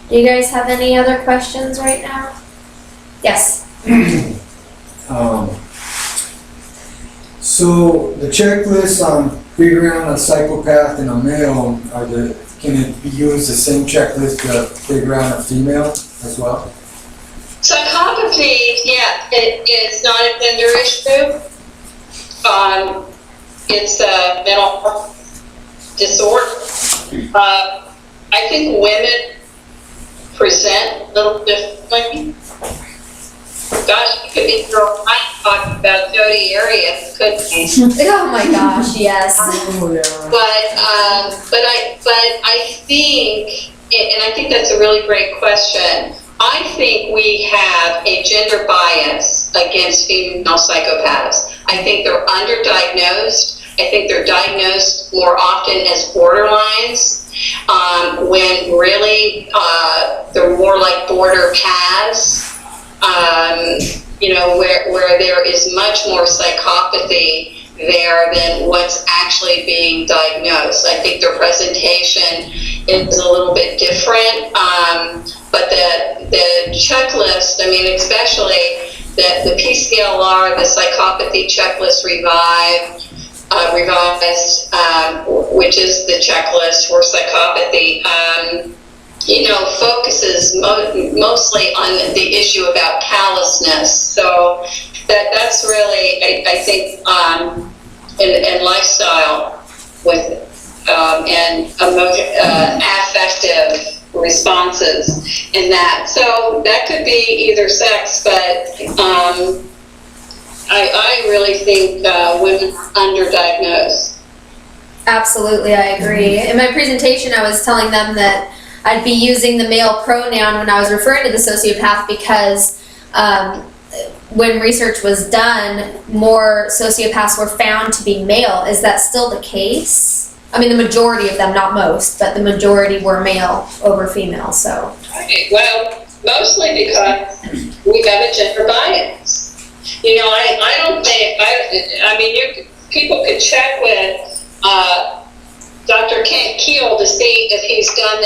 Do you guys have any other questions right now? Yes. So the checklist on figuring out a psychopath and a male, can it be used the same checklist to figure out a female as well? Psychopathy, yeah, it is not a gender issue. It's a mental health disorder. I think women present a little differently. Gosh, you could be talking about Jodi Arias, couldn't we? Oh my gosh, yes. Oh, yeah. But I think, and I think that's a really great question. I think we have a gender bias against female psychopaths. I think they're underdiagnosed. I think they're diagnosed more often as borderlines, when really they're more like border paths. Where there is much more psychopathy there than what's actually being diagnosed. I think their presentation is a little bit different, but the checklist, especially the PCLR, the psychopathy checklist revised, which is the checklist for psychopathy, focuses mostly on the issue about callousness. So that's really, I think, and lifestyle with and affective responses in that. So that could be either sex, but I really think women are underdiagnosed. Absolutely, I agree. In my presentation, I was telling them that I'd be using the male pronoun when I was referring to the sociopath because when research was done, more sociopaths were found to be male. Is that still the case? The majority of them, not most, but the majority were male over female, so. Right. Well, mostly because we have a gender bias. I don't think, people could check with Dr. Kent Keel to see if he's done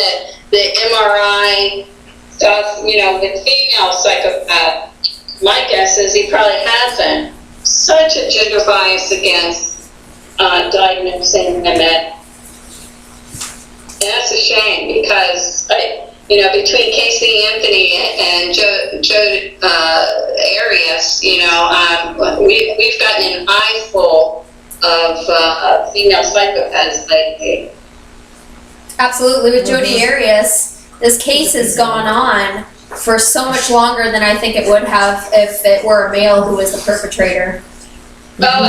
the MRI stuff, with female psychopath. My guess is he probably hasn't. Such a gender bias against diagnosing women. And that's a shame because, between Casey Anthony and Joe Arias, we've gotten an eyeful of female psychopaths lately. Absolutely. With Jodi Arias, this case has gone on for so much longer than I think it would have if it were a male who was the perpetrator. Oh,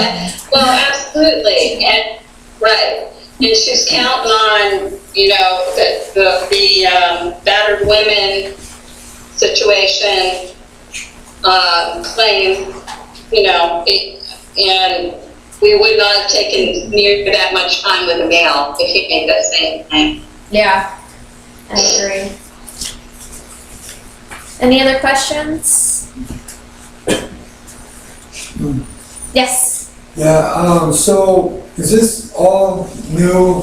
well, absolutely. And, right. And she's counting on, the battered women situation, claim, and we would not have taken near that much time with a male if he made that same claim. Yeah, I agree. Any other questions? Yes. Yeah, so is this all new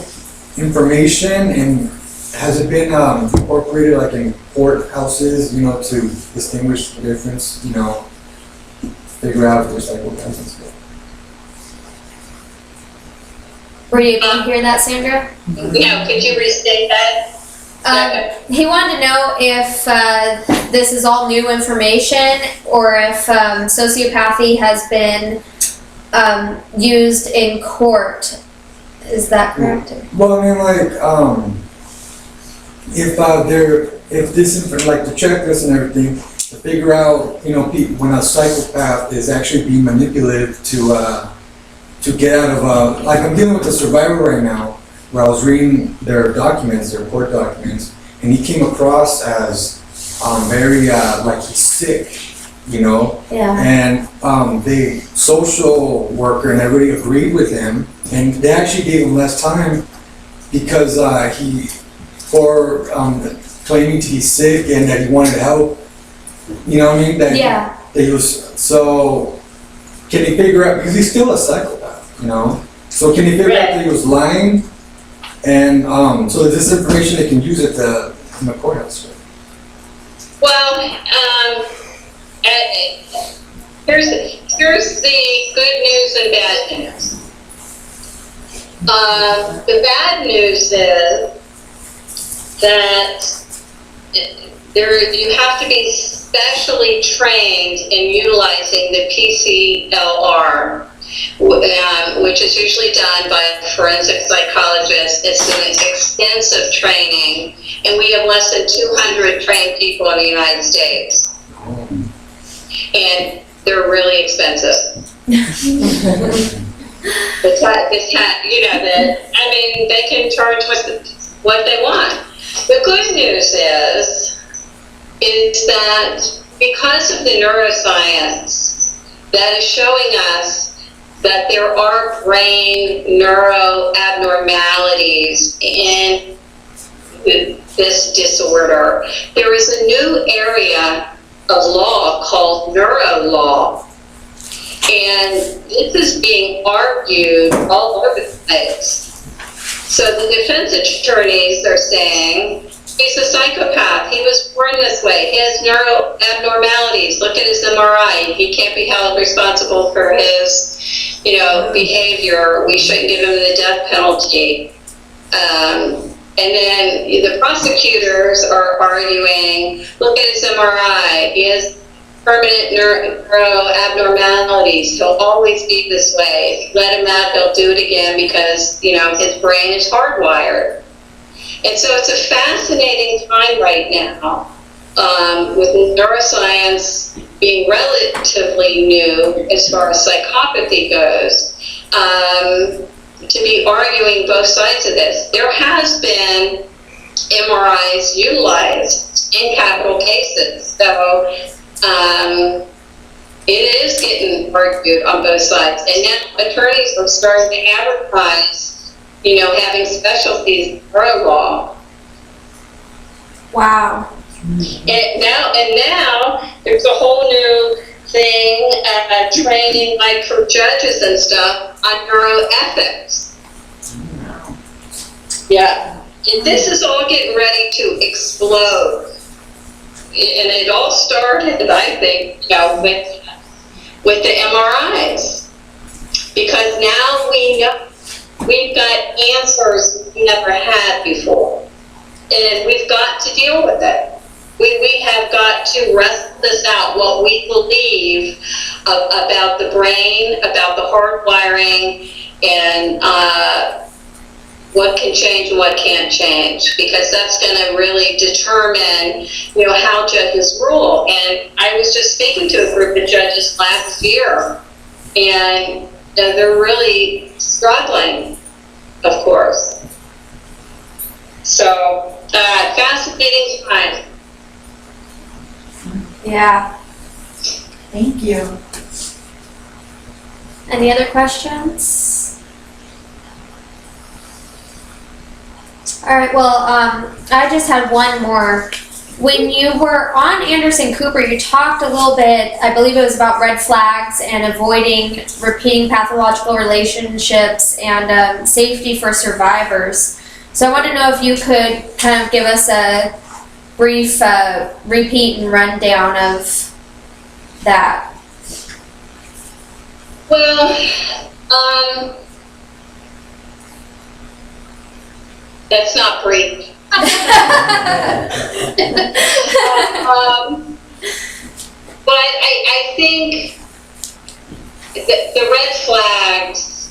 information and has it been incorporated like in courthouses, to distinguish the difference, figure out if there's psychopaths and stuff? Were you able to hear that, Sandra? No, could you restate that? He wanted to know if this is all new information or if sociopathy has been used in court. Is that correct? Well, I mean, if this, like the checklist and everything, to figure out, when a psychopath is actually being manipulated to get out of like I'm dealing with a survivor right now, where I was reading their documents, their court documents, and he came across as very like he's sick, Yeah. and the social worker and everybody agreed with him, and they actually gave him less time because for claiming to be sick and that he wanted help, you know what I mean? That he was, so can he figure out, because he's still a psychopath, so can he figure out that he was lying? And so this information they can use in the courthouse. Right? Well, here's the good news and bad news. The bad news is that you have to be specially trained in utilizing the PCLR, which is usually done by a forensic psychologist. It's an extensive training, and we have less than 200 trained people in the United States. And they're really expensive. They can charge what they want. The good news is that because of the neuroscience that is showing us that there are brain neuro abnormalities in this disorder, there is a new area of law called neuro law. And this is being argued all over the place. So the defense attorneys are saying, he's a psychopath. He was born this way. He has neuro abnormalities. Look at his MRI. He can't be held responsible for his, behavior. We shouldn't give him the death penalty. And then the prosecutors are arguing, look at his MRI. He has permanent neuro abnormalities. He'll always be this way. If you let him out, he'll do it again because, his brain is hardwired. And so it's a fascinating time right now, with neuroscience being relatively new as far as psychopathy goes, to be arguing both sides of this. There has been MRIs utilized in capital cases, so it is getting argued on both sides. And now attorneys are starting to advertise, having specialties in neuro law. Wow. And now there's a whole new thing, training like for judges and stuff on neuroethics. Yeah. this is all getting ready to explode. And it all started, I think, with the MRIs. Because now we know, we've got answers we never had before. And we've got to deal with it. We have got to wrestle this out, what we believe about the brain, about the heart wiring, and what can change and what can't change, because that's going to really determine, how judges rule. And I was just speaking to a group of judges last year, and they're really struggling, of course. So, fascinating time. Yeah. Thank you. Any other questions? All right, well, I just had one more. When you were on Anderson Cooper, you talked a little bit, I believe it was about red flags and avoiding repeating pathological relationships and safety for survivors. So I want to know if you could kind of give us a brief repeat and rundown of that. Well, that's not brief. But I think the red flags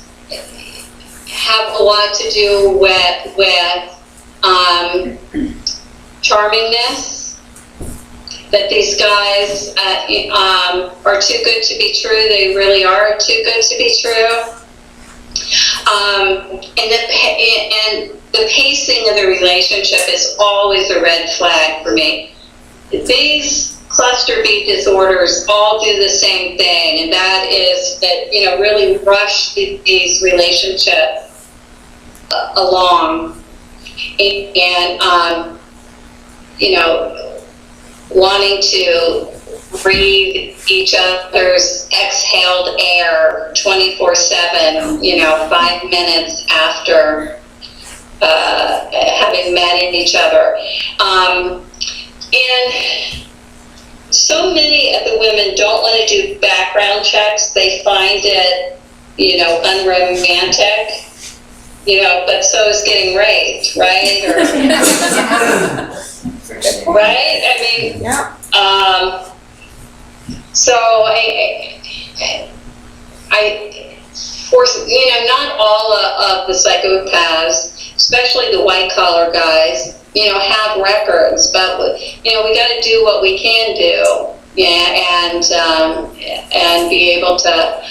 have a lot to do with charmingness, that these guys are too good to be true. They really are too good to be true. And the pacing of the relationship is always a red flag for me. These cluster B disorders all do the same thing, and that is that, really rush these relationships along, and wanting to breathe each other's exhaled air 24/7, 5 minutes after having met each other. And so many of the women don't want to do background checks. They find it, unromantic, but so is getting raped, right? Right? I mean, Yeah. So not all of the psychopaths, especially the white collar guys, have records, but we got to do what we can do, and be able to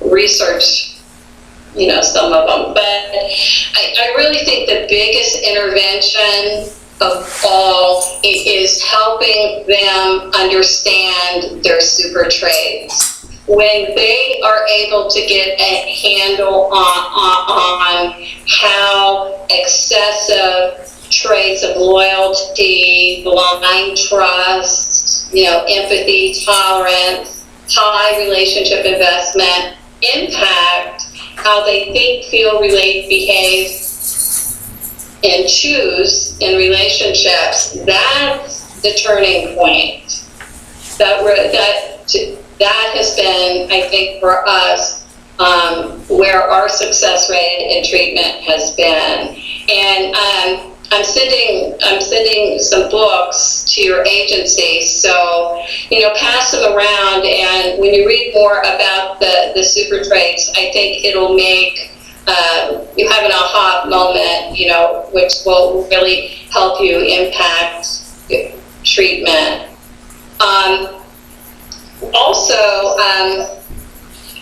research, some of them. But I really think the biggest intervention of all is helping them understand their super traits. When they are able to get a handle on how excessive traits of loyalty, blind trust, empathy, tolerance, high relationship investment impact how they think, feel, relate, behave, and choose in relationships, that's the turning point. That has been, I think, for us, where our success rate in treatment has been. And I'm sending some books to your agency, so pass them around. And when you read more about the super traits, I think it'll make you have an aha moment, which will really help you impact treatment. Also,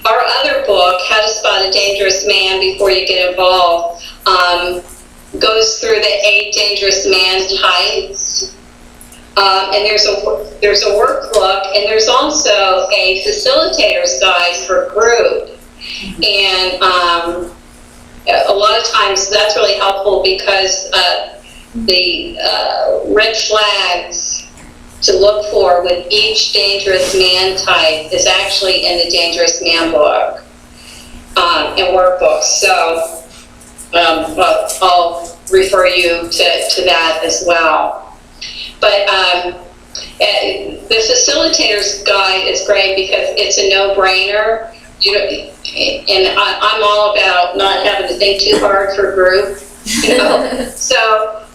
our other book, How to Spot a Dangerous Man Before You Get Involved, goes through the 8 dangerous man types. And there's a workbook, and there's also a facilitator's guide for group. And a lot of times that's really helpful because the red flags to look for with each dangerous man type is actually in the Dangerous Man book and workbooks. So I'll refer you to that as well. But the facilitator's guide is great because it's a no-brainer. You know, and I'm all about not having to think too hard for a group. You know? So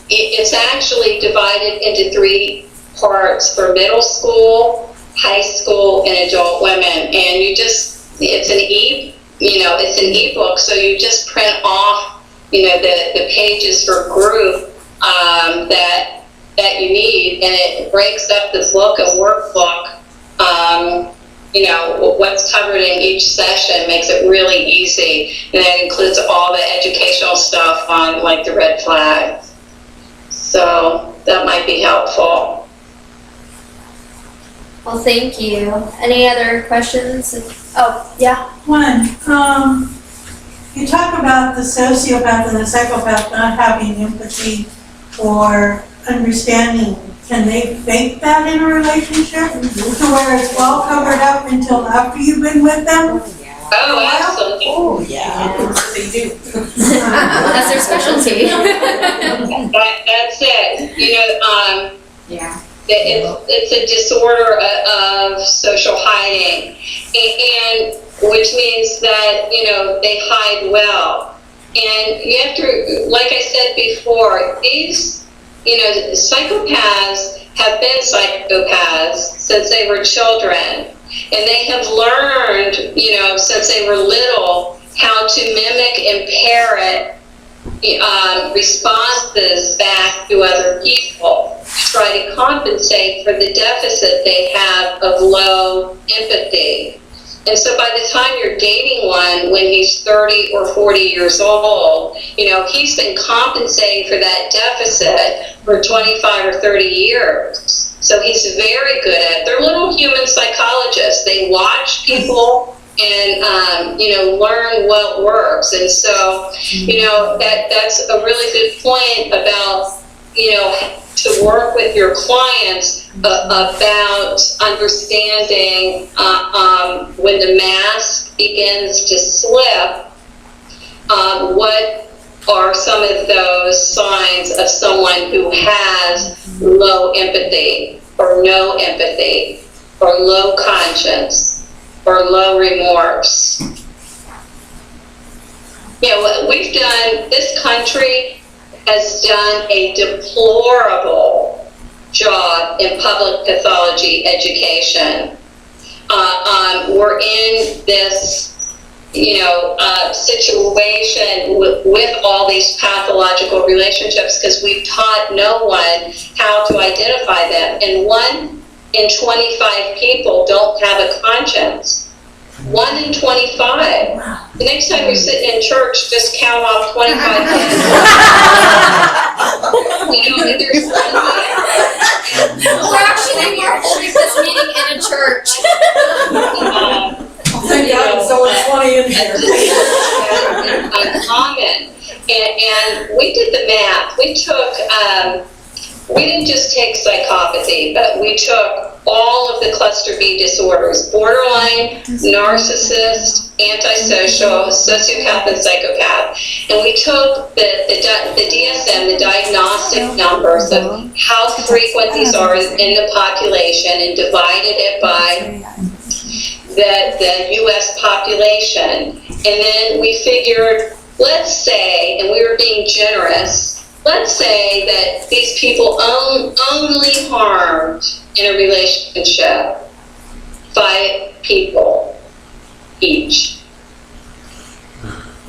it's actually divided into 3 parts for middle school, high school, and adult women. And it's an ebook, so you just print off, the pages for group that you need, and it breaks up the book, a workbook. What's covered in each session makes it really easy, and that includes all the educational stuff on like the red flags. So that might be helpful. Well, thank you. Any other questions? Oh, yeah. One, you talk about the sociopath and the psychopath not having empathy or understanding. Can they fake that in a relationship to where it's well covered up until after you've been with them? Oh, absolutely. Oh, yeah. They do. That's their specialty. That's it. Yeah. It's a disorder of social hiding, and which means that, they hide well. And you have to, like I said before, these, psychopaths have been psychopaths since they were children. And they have learned, since they were little, how to mimic and parrot responses back to other people to try to compensate for the deficit they have of low empathy. And so by the time you're dating one when he's 30 or 40 years old, he's been compensating for that deficit for 25 or 30 years. So he's very good at it. They're little human psychologists. They watch people and, learn what works. And so, that's a really good point about, to work with your clients about understanding when the mask begins to slip, what are some of those signs of someone who has low empathy or no empathy or low conscience or low remorse. We've done, this country has done a deplorable job in public pathology education. We're in this, situation with all these pathological relationships because we've taught no one how to identify them. And 1 in 25 people don't have a conscience. 1 in 25. The next time you're sitting in church, just count off 25 kids. There's We're holding this meeting in a church. Thank God it's only 20 in here. Uncommon. And we did the math. We didn't just take psychopathy, but we took all of the cluster B disorders: borderline, narcissist, antisocial, sociopath, and psychopath. And we took the DSM, the diagnostic numbers of how frequent these are in the population, and divided it by the U.S. population. And then we figured, let's say, and we were being generous, let's say that these people only harmed in a relationship 5 people each.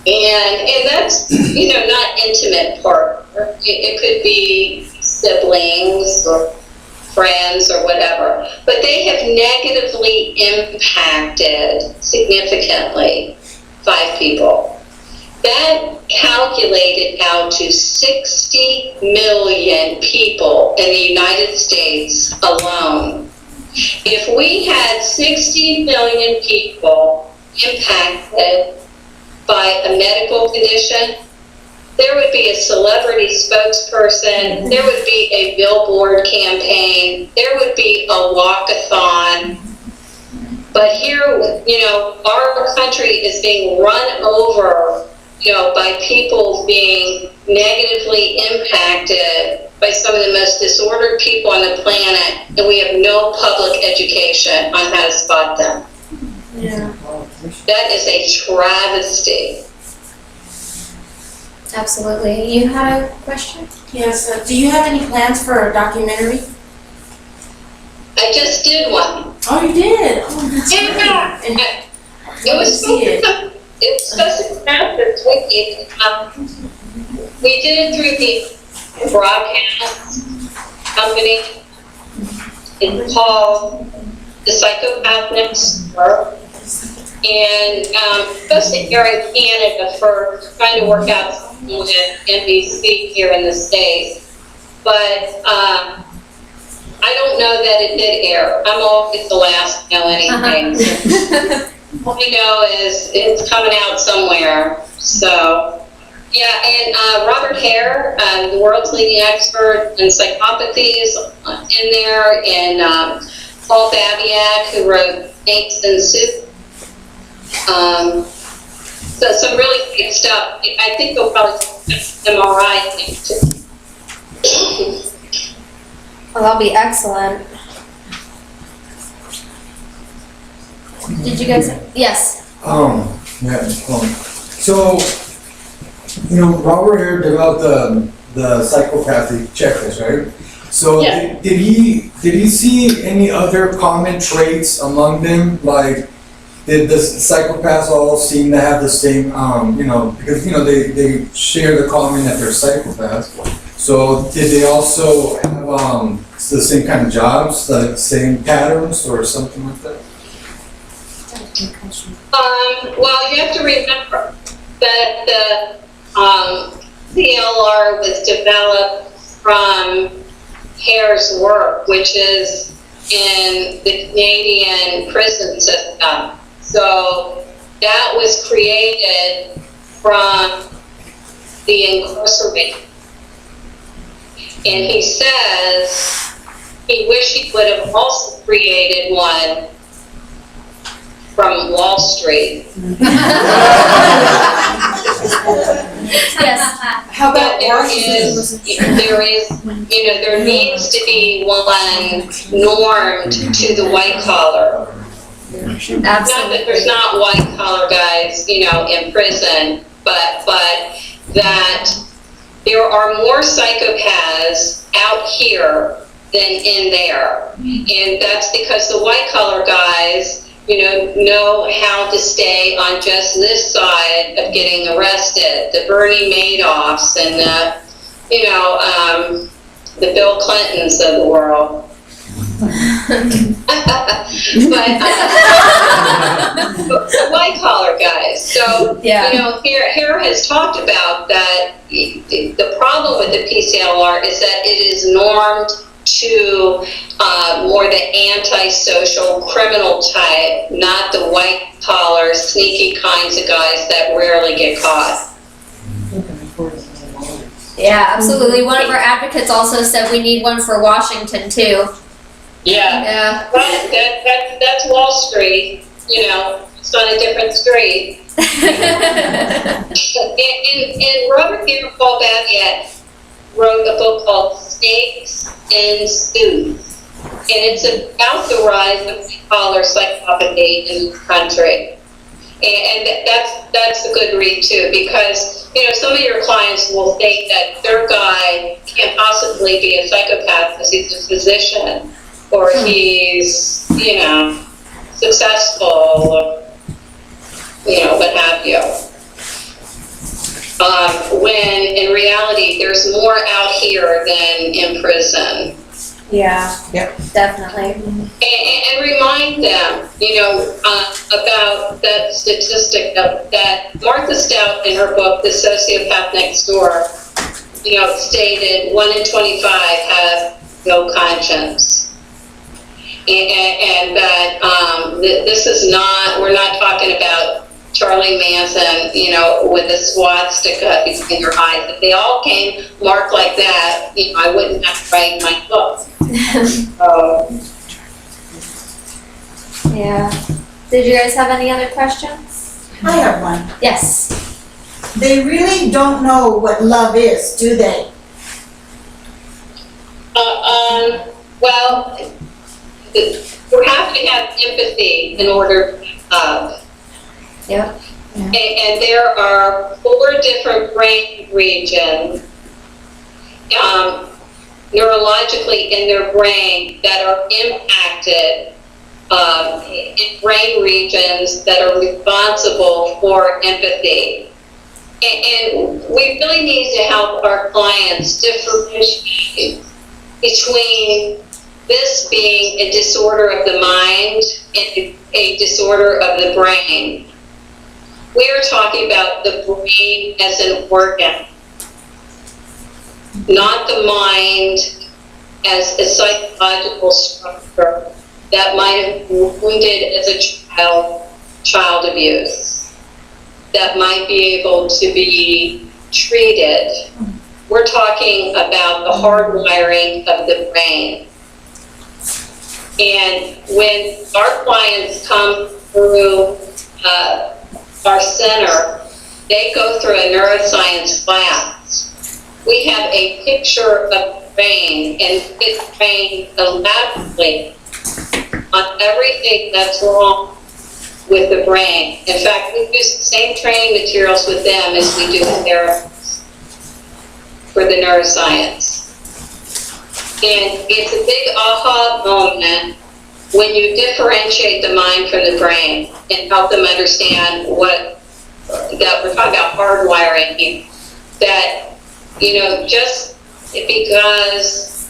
And that's, not intimate partner. It could be siblings or friends or whatever. But they have negatively impacted significantly 5 people. That calculated out to 60 million people in the United States alone. If we had 60 million people impacted by a medical condition, there would be a celebrity spokesperson, there would be a billboard campaign, there would be a walkathon. But here, our country is being run over by people being negatively impacted by some of the most disordered people on the planet, and we have no public education on how to spot them. Yeah, That is a travesty. absolutely. You had a question? Yes, do you have any plans for a documentary? I just did one. Oh, you did? Oh, that's Yeah. great. And It was see it. supposed to come out this week. We did it through the broadcast company. It's called the Psychopaths Network. And supposed to air in Canada for trying to work out something with NBC here in the States. But I don't know that it did air. I'm always the last to know anything. All I know is it's coming out somewhere. So, yeah, and Robert Hare, the world's leading expert in psychopathies, in there, and Paul Babiak, who wrote Snakes and Soup. So some really great stuff. I think they'll probably MRI thing too. Well, that'll be excellent. Did you guys? Yes. So, Robert Hare developed the psychopathic checklist, right? So Yeah. did he see any other common traits among them? Like, did the psychopaths all seem to have the same, because, they share the common that they're psychopaths. So did they also have the same kind of jobs, the same patterns or something like that? Well, you have to remember that the CLR was developed from Hare's work, which is in the Canadian prison system. So that was created from the incarcerated. And he says he wished he would have also created one from Wall Street. Yes. How But about there Washington? there needs to be one normed to the white collar. Not that there's not white collar guys, in prison, but that there are more psychopaths out here than in there. And that's because the white collar guys, know how to stay on just this side of getting arrested. The Bernie Madoffs and the Bill Clintons of the world. but the white collar guys. So, Yeah. Hare has talked about that the problem with the PCLR is that it is normed to more the antisocial criminal type, not the white collar, sneaky kinds of guys that rarely get caught. Yeah, absolutely. One of our advocates also said we need one for Washington too. Yeah. Yeah. But that's Wall Street, it's on a different street. And Robert Hare and Paul Babiak wrote a book called Snakes and Soup. And it's about the rise of white-collar psychopathy in this country. And that's a good read too, because, some of your clients will think that their guy can't possibly be a psychopath because he's a physician or he's, successful or, what have you. When in reality, there's more out here than in prison. Yeah. Yep. Definitely. And remind them, about that statistic that Martha Stout in her book, The Sociopath Next Door, stated 1 in 25 have no conscience. And that this is not, we're not talking about Charlie Manson, with a swastika between their eyes. If they all came marked like that, I wouldn't have to write my book. Yeah. Did you guys have any other questions? I have one. Yes. they really don't know what love is, do they? Well, you have to have empathy in order to love. Yep. And there are 4 different brain regions, neurologically in their brain that are impacted, in brain regions that are responsible for empathy. And we really need to help our clients differentiate between this being a disorder of the mind and a disorder of the brain. We are talking about the brain as an organ, not the mind as a psychological structure that might have been wounded as a child abuse, that might be able to be treated. We're talking about the hardwiring of the brain. And when our clients come through our center, they go through a neuroscience class. We have a picture of the brain and it trained elaborately on everything that's wrong with the brain. In fact, we use the same training materials with them as we do with therapists for the neuroscience. And it's a big aha moment when you differentiate the mind from the brain and help them understand that we're talking about hardwiring, that, just because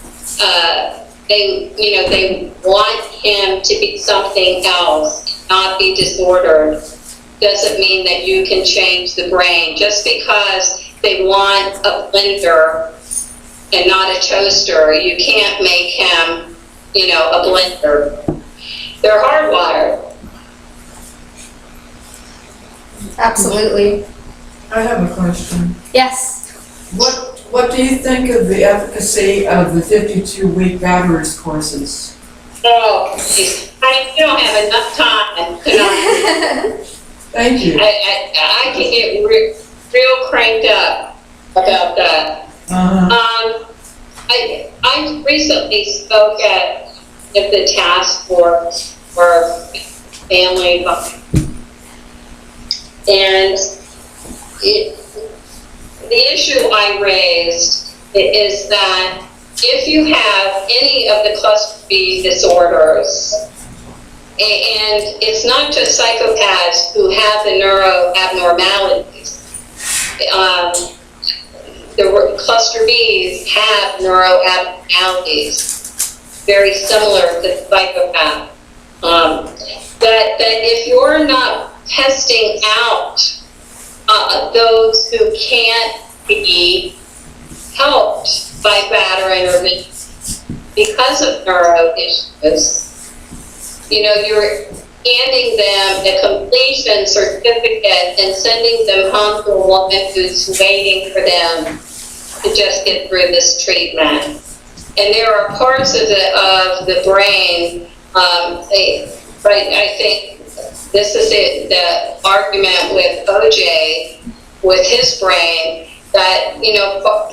they want him to be something else, not be disordered, doesn't mean that you can change the brain. Just because they want a blender and not a toaster, you can't make him, a blender. They're hardwired. Absolutely. I have a question. Yes. What do you think of the efficacy of the 52-week batteries courses? Oh, geez. You don't have enough time. Thank you. I can get real cranked up about that. I recently spoke at the task force for family, and the issue I raised is that if you have any of the cluster B disorders, and it's not just psychopaths who have the neuro abnormalities, the cluster Bs have neuro abnormalities, very similar to psychopath. That if you're not testing out those who can't be helped by better intervention because of neuro issues, you're handing them a completion certificate and sending them home to a woman who's waiting for them to just get through this treatment. And there are parts of the brain, I think this is the argument with OJ, with his brain, that,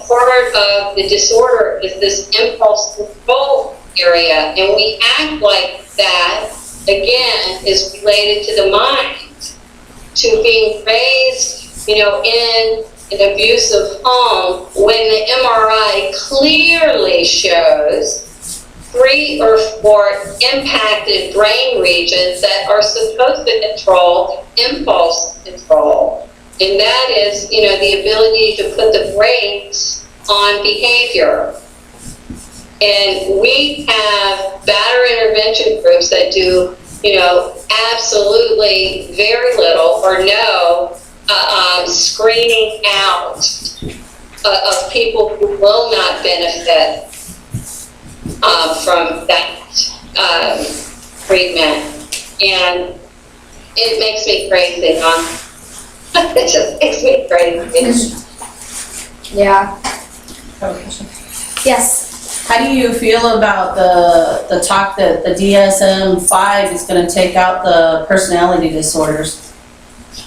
part of the disorder is this impulse control area, and we act like that, again, is related to the mind, to being raised, in an abusive home, when the MRI clearly shows 3 or 4 impacted brain regions that are supposed to control impulse control. And that is, the ability to put the brakes on behavior. And we have better intervention groups that do, absolutely very little or no screening out of people who will not benefit from that treatment. And it makes me crazy, It just makes me crazy. Yeah. Yes. How do you feel about the talk that the DSM-5 is going to take out the personality disorders?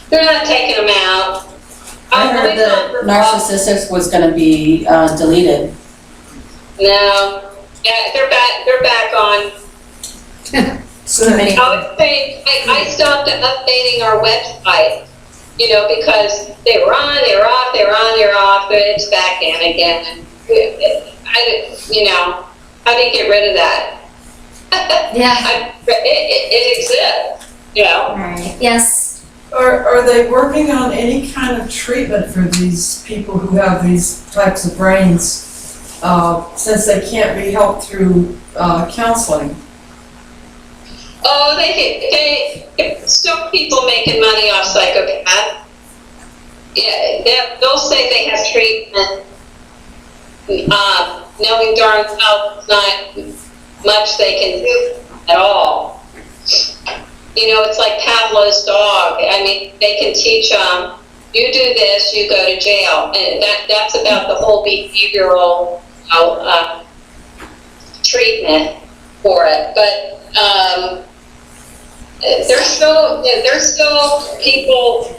They're not taking them out. I heard that narcissistic was gonna be deleted. No, yeah, they're back on. Too many. I was saying, I stopped updating our website, because they were on, they were off, they were on, they were off, but it's back in again. How do you get rid of that? Yeah. It exists, Right. Yes. Are they working on any kind of treatment for these people who have these types of brains, since they can't be helped through counseling? Oh, they still people making money off psychopaths. Yeah, they'll say they have treatment, knowing darn well there's not much they can do at all. It's like Pavlov's dog. I mean, they can teach them, you do this, you go to jail. And that's about the whole behavioral treatment for it. But there's still people,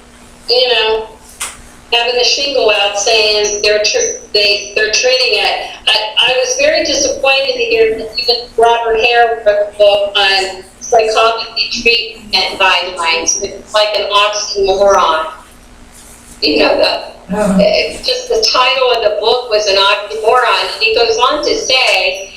having the shingle out saying they're treating it. I was very disappointed to hear that even Robert Hare wrote a book on psychopathy treatment guidelines. It's like an oxymoron. Just the title of the book was an oxymoron, and he goes on to say,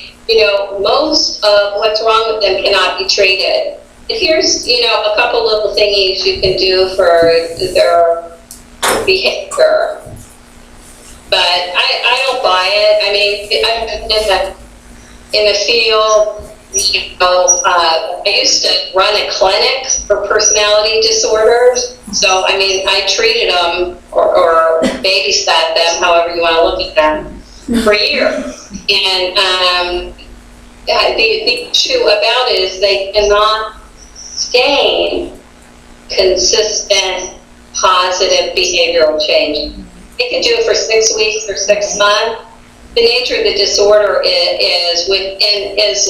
most of what's wrong with them cannot be treated. And here's, a couple little thingies you can do for their behavior. But I don't buy it. I mean, I'm in the field. I used to run a clinic for personality disorders. So, I mean, I treated them or babysat them, however you want to look at them, for years. And the issue about it is they cannot sustain consistent, positive behavioral change. They can do it for 6 weeks or 6 months. The nature of the disorder is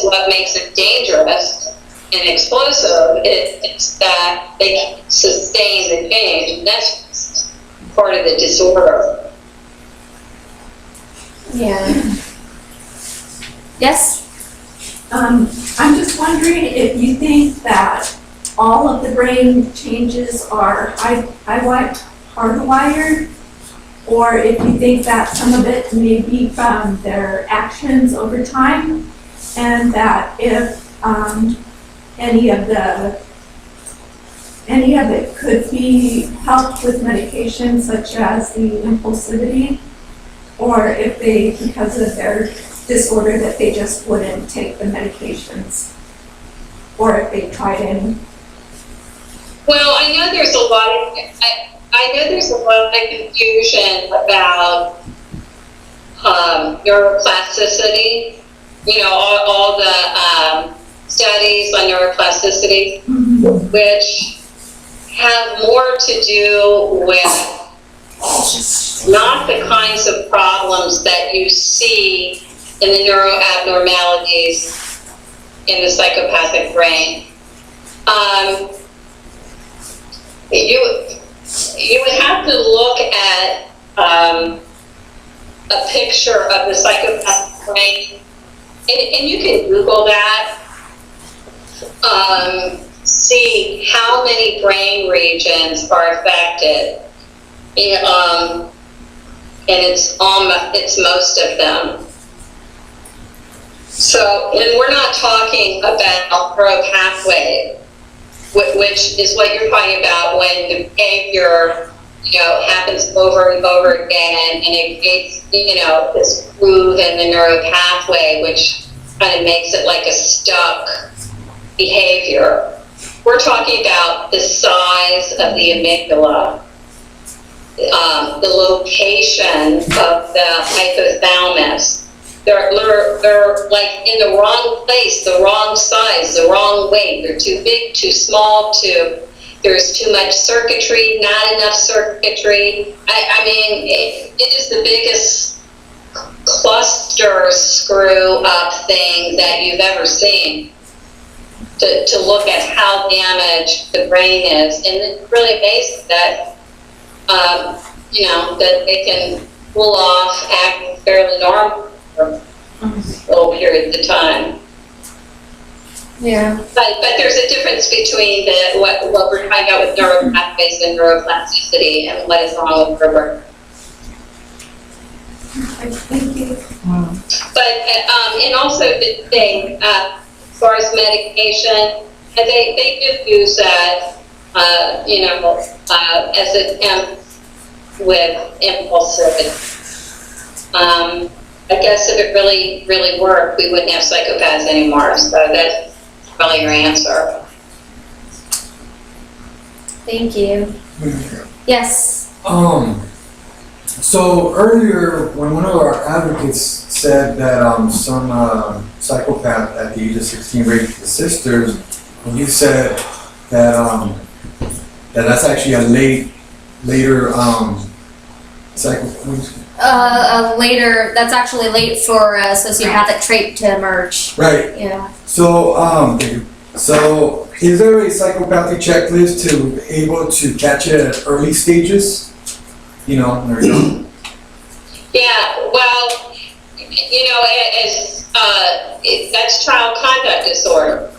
what makes it dangerous and explosive. It's that they can't sustain the change, and that's just part of the disorder. Yeah. Yes? I'm just wondering if you think that all of the brain changes are hardwired, or if you think that some of it may be from their actions over time, and that if any of it could be helped with medication such as the impulsivity, or if they, because of their disorder, that they just wouldn't take the medications, or if they tried any. Well, I know there's a lot of confusion about neuroplasticity. All the studies on neuroplasticity, which have more to do with not the kinds of problems that you see in the neuroabnormalities in the psychopathic brain. You would have to look at a picture of the psychopathic brain, and you can Google that, see how many brain regions are affected, and it's most of them. So, and we're not talking about neuropathway, which is what you're talking about when the behavior, happens over and over again, and it creates, this groove in the neuropathway, which kind of makes it like a stuck behavior. We're talking about the size of the amygdala, the location of the hypothalamus. They're like in the wrong place, the wrong size, the wrong weight. They're too big, too small, there's too much circuitry, not enough circuitry. I mean, it is the biggest cluster screw up thing that you've ever seen to look at how damaged the brain is. And it's really amazing that that they can cool off, act fairly normal for little periods of time. Yeah. But there's a difference between what we're talking about with neuropathways and neuroplasticity and what is wrong with her work. Thank you. But, and also the thing, as far as medication, and they do use that, as a temp with impulsivity. I guess if it really, really worked, we wouldn't have psychopaths anymore, so that's probably your answer. Thank you. Yes. So earlier, when one of our advocates said that some psychopath at the age of 16 raped his sisters, and you said that that's actually a later Later, that's actually late for a sociopathic trait to emerge. Right. Yeah. So so is there a psychopathic checklist to able to catch it at early stages? There we go. Yeah, well, that's child conduct disorder.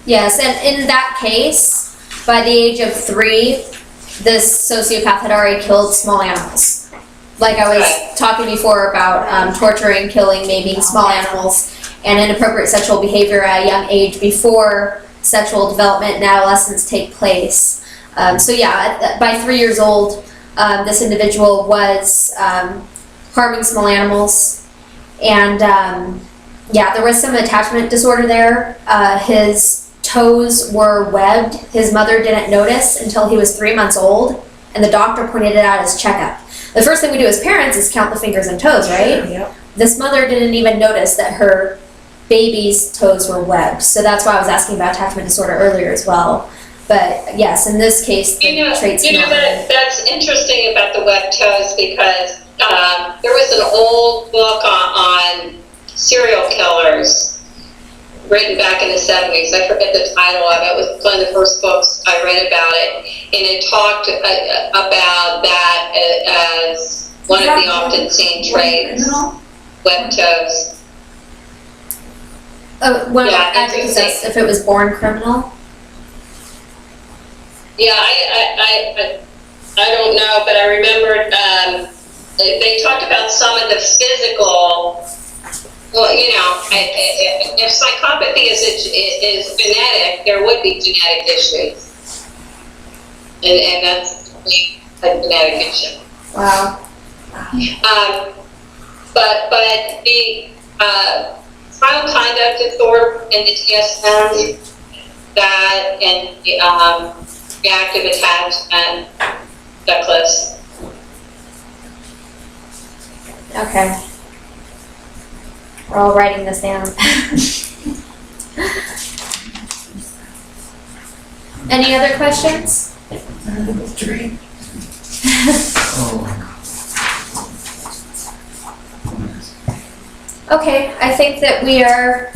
Yes, and in that case, by the age of 3, this sociopath had already killed small animals. Like I was talking before about torturing, killing, maiming small animals, and inappropriate sexual behavior at a young age before sexual development and adolescence take place. So yeah, by 3 years old, this individual was harming small animals, and there was some attachment disorder there. His toes were webbed. His mother didn't notice until he was 3 months old, and the doctor pointed it out as checkup. The first thing we do as parents is count the fingers and toes, right? Yep. This mother didn't even notice that her baby's toes were webbed, so that's why I was asking about attachment disorder earlier as well. But yes, in this case, the traits cannot be. That's interesting about the web toes because there was an old book on serial killers written back in the 70s. I forget the title of it. It was one of the first books I read about it, and it talked about that as one of the often seen traits, web toes. One of our advocates asked if it was born criminal. Yeah, I don't know, but I remembered they talked about some of the physical. Well, if psychopathy is genetic, there would be genetic issues, and that's a genetic issue. Wow. But the child conduct disorder and the DSM, that and the reactive attachment checklist. Okay. We're all writing this down. Any other questions? Okay, I think that we are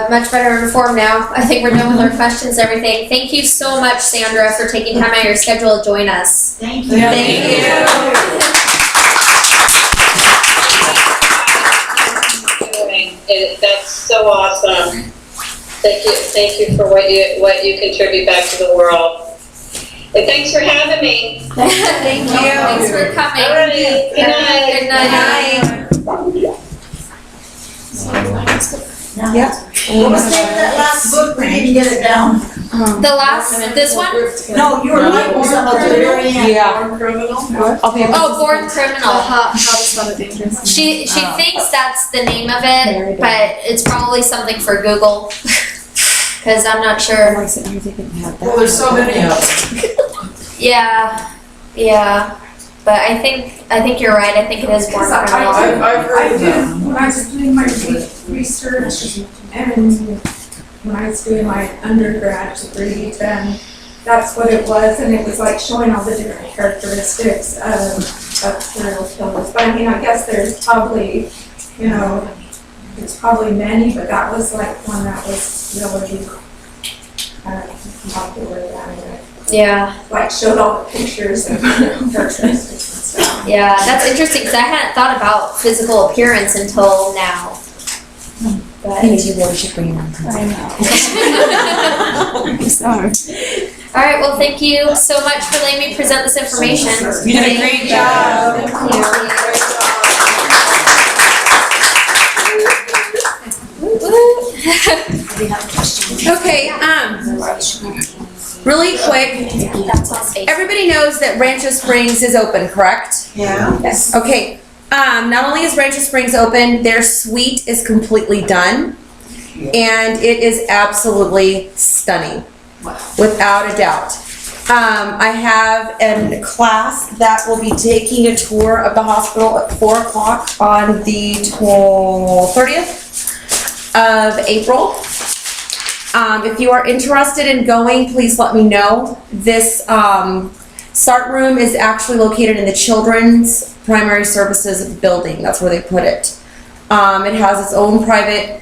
much better informed now. I think we're done with our questions and everything. Thank you so much, Sandra, for taking time out of your schedule to join us. Thank you. That's so awesome. Thank you for what you contribute back to the world. And thanks for having me. Thank you. Thanks for coming. All right. Good night. Good night. What was the name of that last book? We didn't get it down. This one? No, your one was at the very end. Yeah. Oh, Born Criminal. How to spell it dangerous. She thinks that's the name of it, but it's probably something for Google. Because I'm not sure. Well, there's so many of them. Yeah. But I think you're right. I think it is Born Criminal. I've heard of them. When I was doing my research and when I was doing my undergrad degree, then that's what it was, and it was like showing all the different characteristics of serial killers. But I mean, I guess there's probably, it's probably many, but that was like one that was really popular down there. Yeah, like showed all the pictures and characteristics and stuff. yeah, that's interesting because I hadn't thought about physical appearance until now. But you really should bring your own. I know. I'm sorry. all right, well, thank you so much for letting me present this information. You did a great job. Thank you. Okay, really quick, everybody knows that Rancho Springs is open, correct? Yeah. Yes. Okay, not only is Rancho Springs open, their suite is completely done. And it is absolutely stunning, without a doubt. I have a class that will be taking a tour of the hospital at 4 o'clock on the 30th of April. If you are interested in going, please let me know. This start room is actually located in the Children's Primary Services building. That's where they put it. It has its own private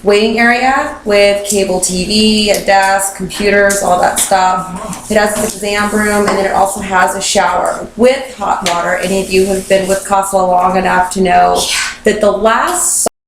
waiting area with cable TV, a desk, computers, all that stuff. It has an exam room, and then it also has a shower with hot water. Any of you who have been with CASA long enough to know that the last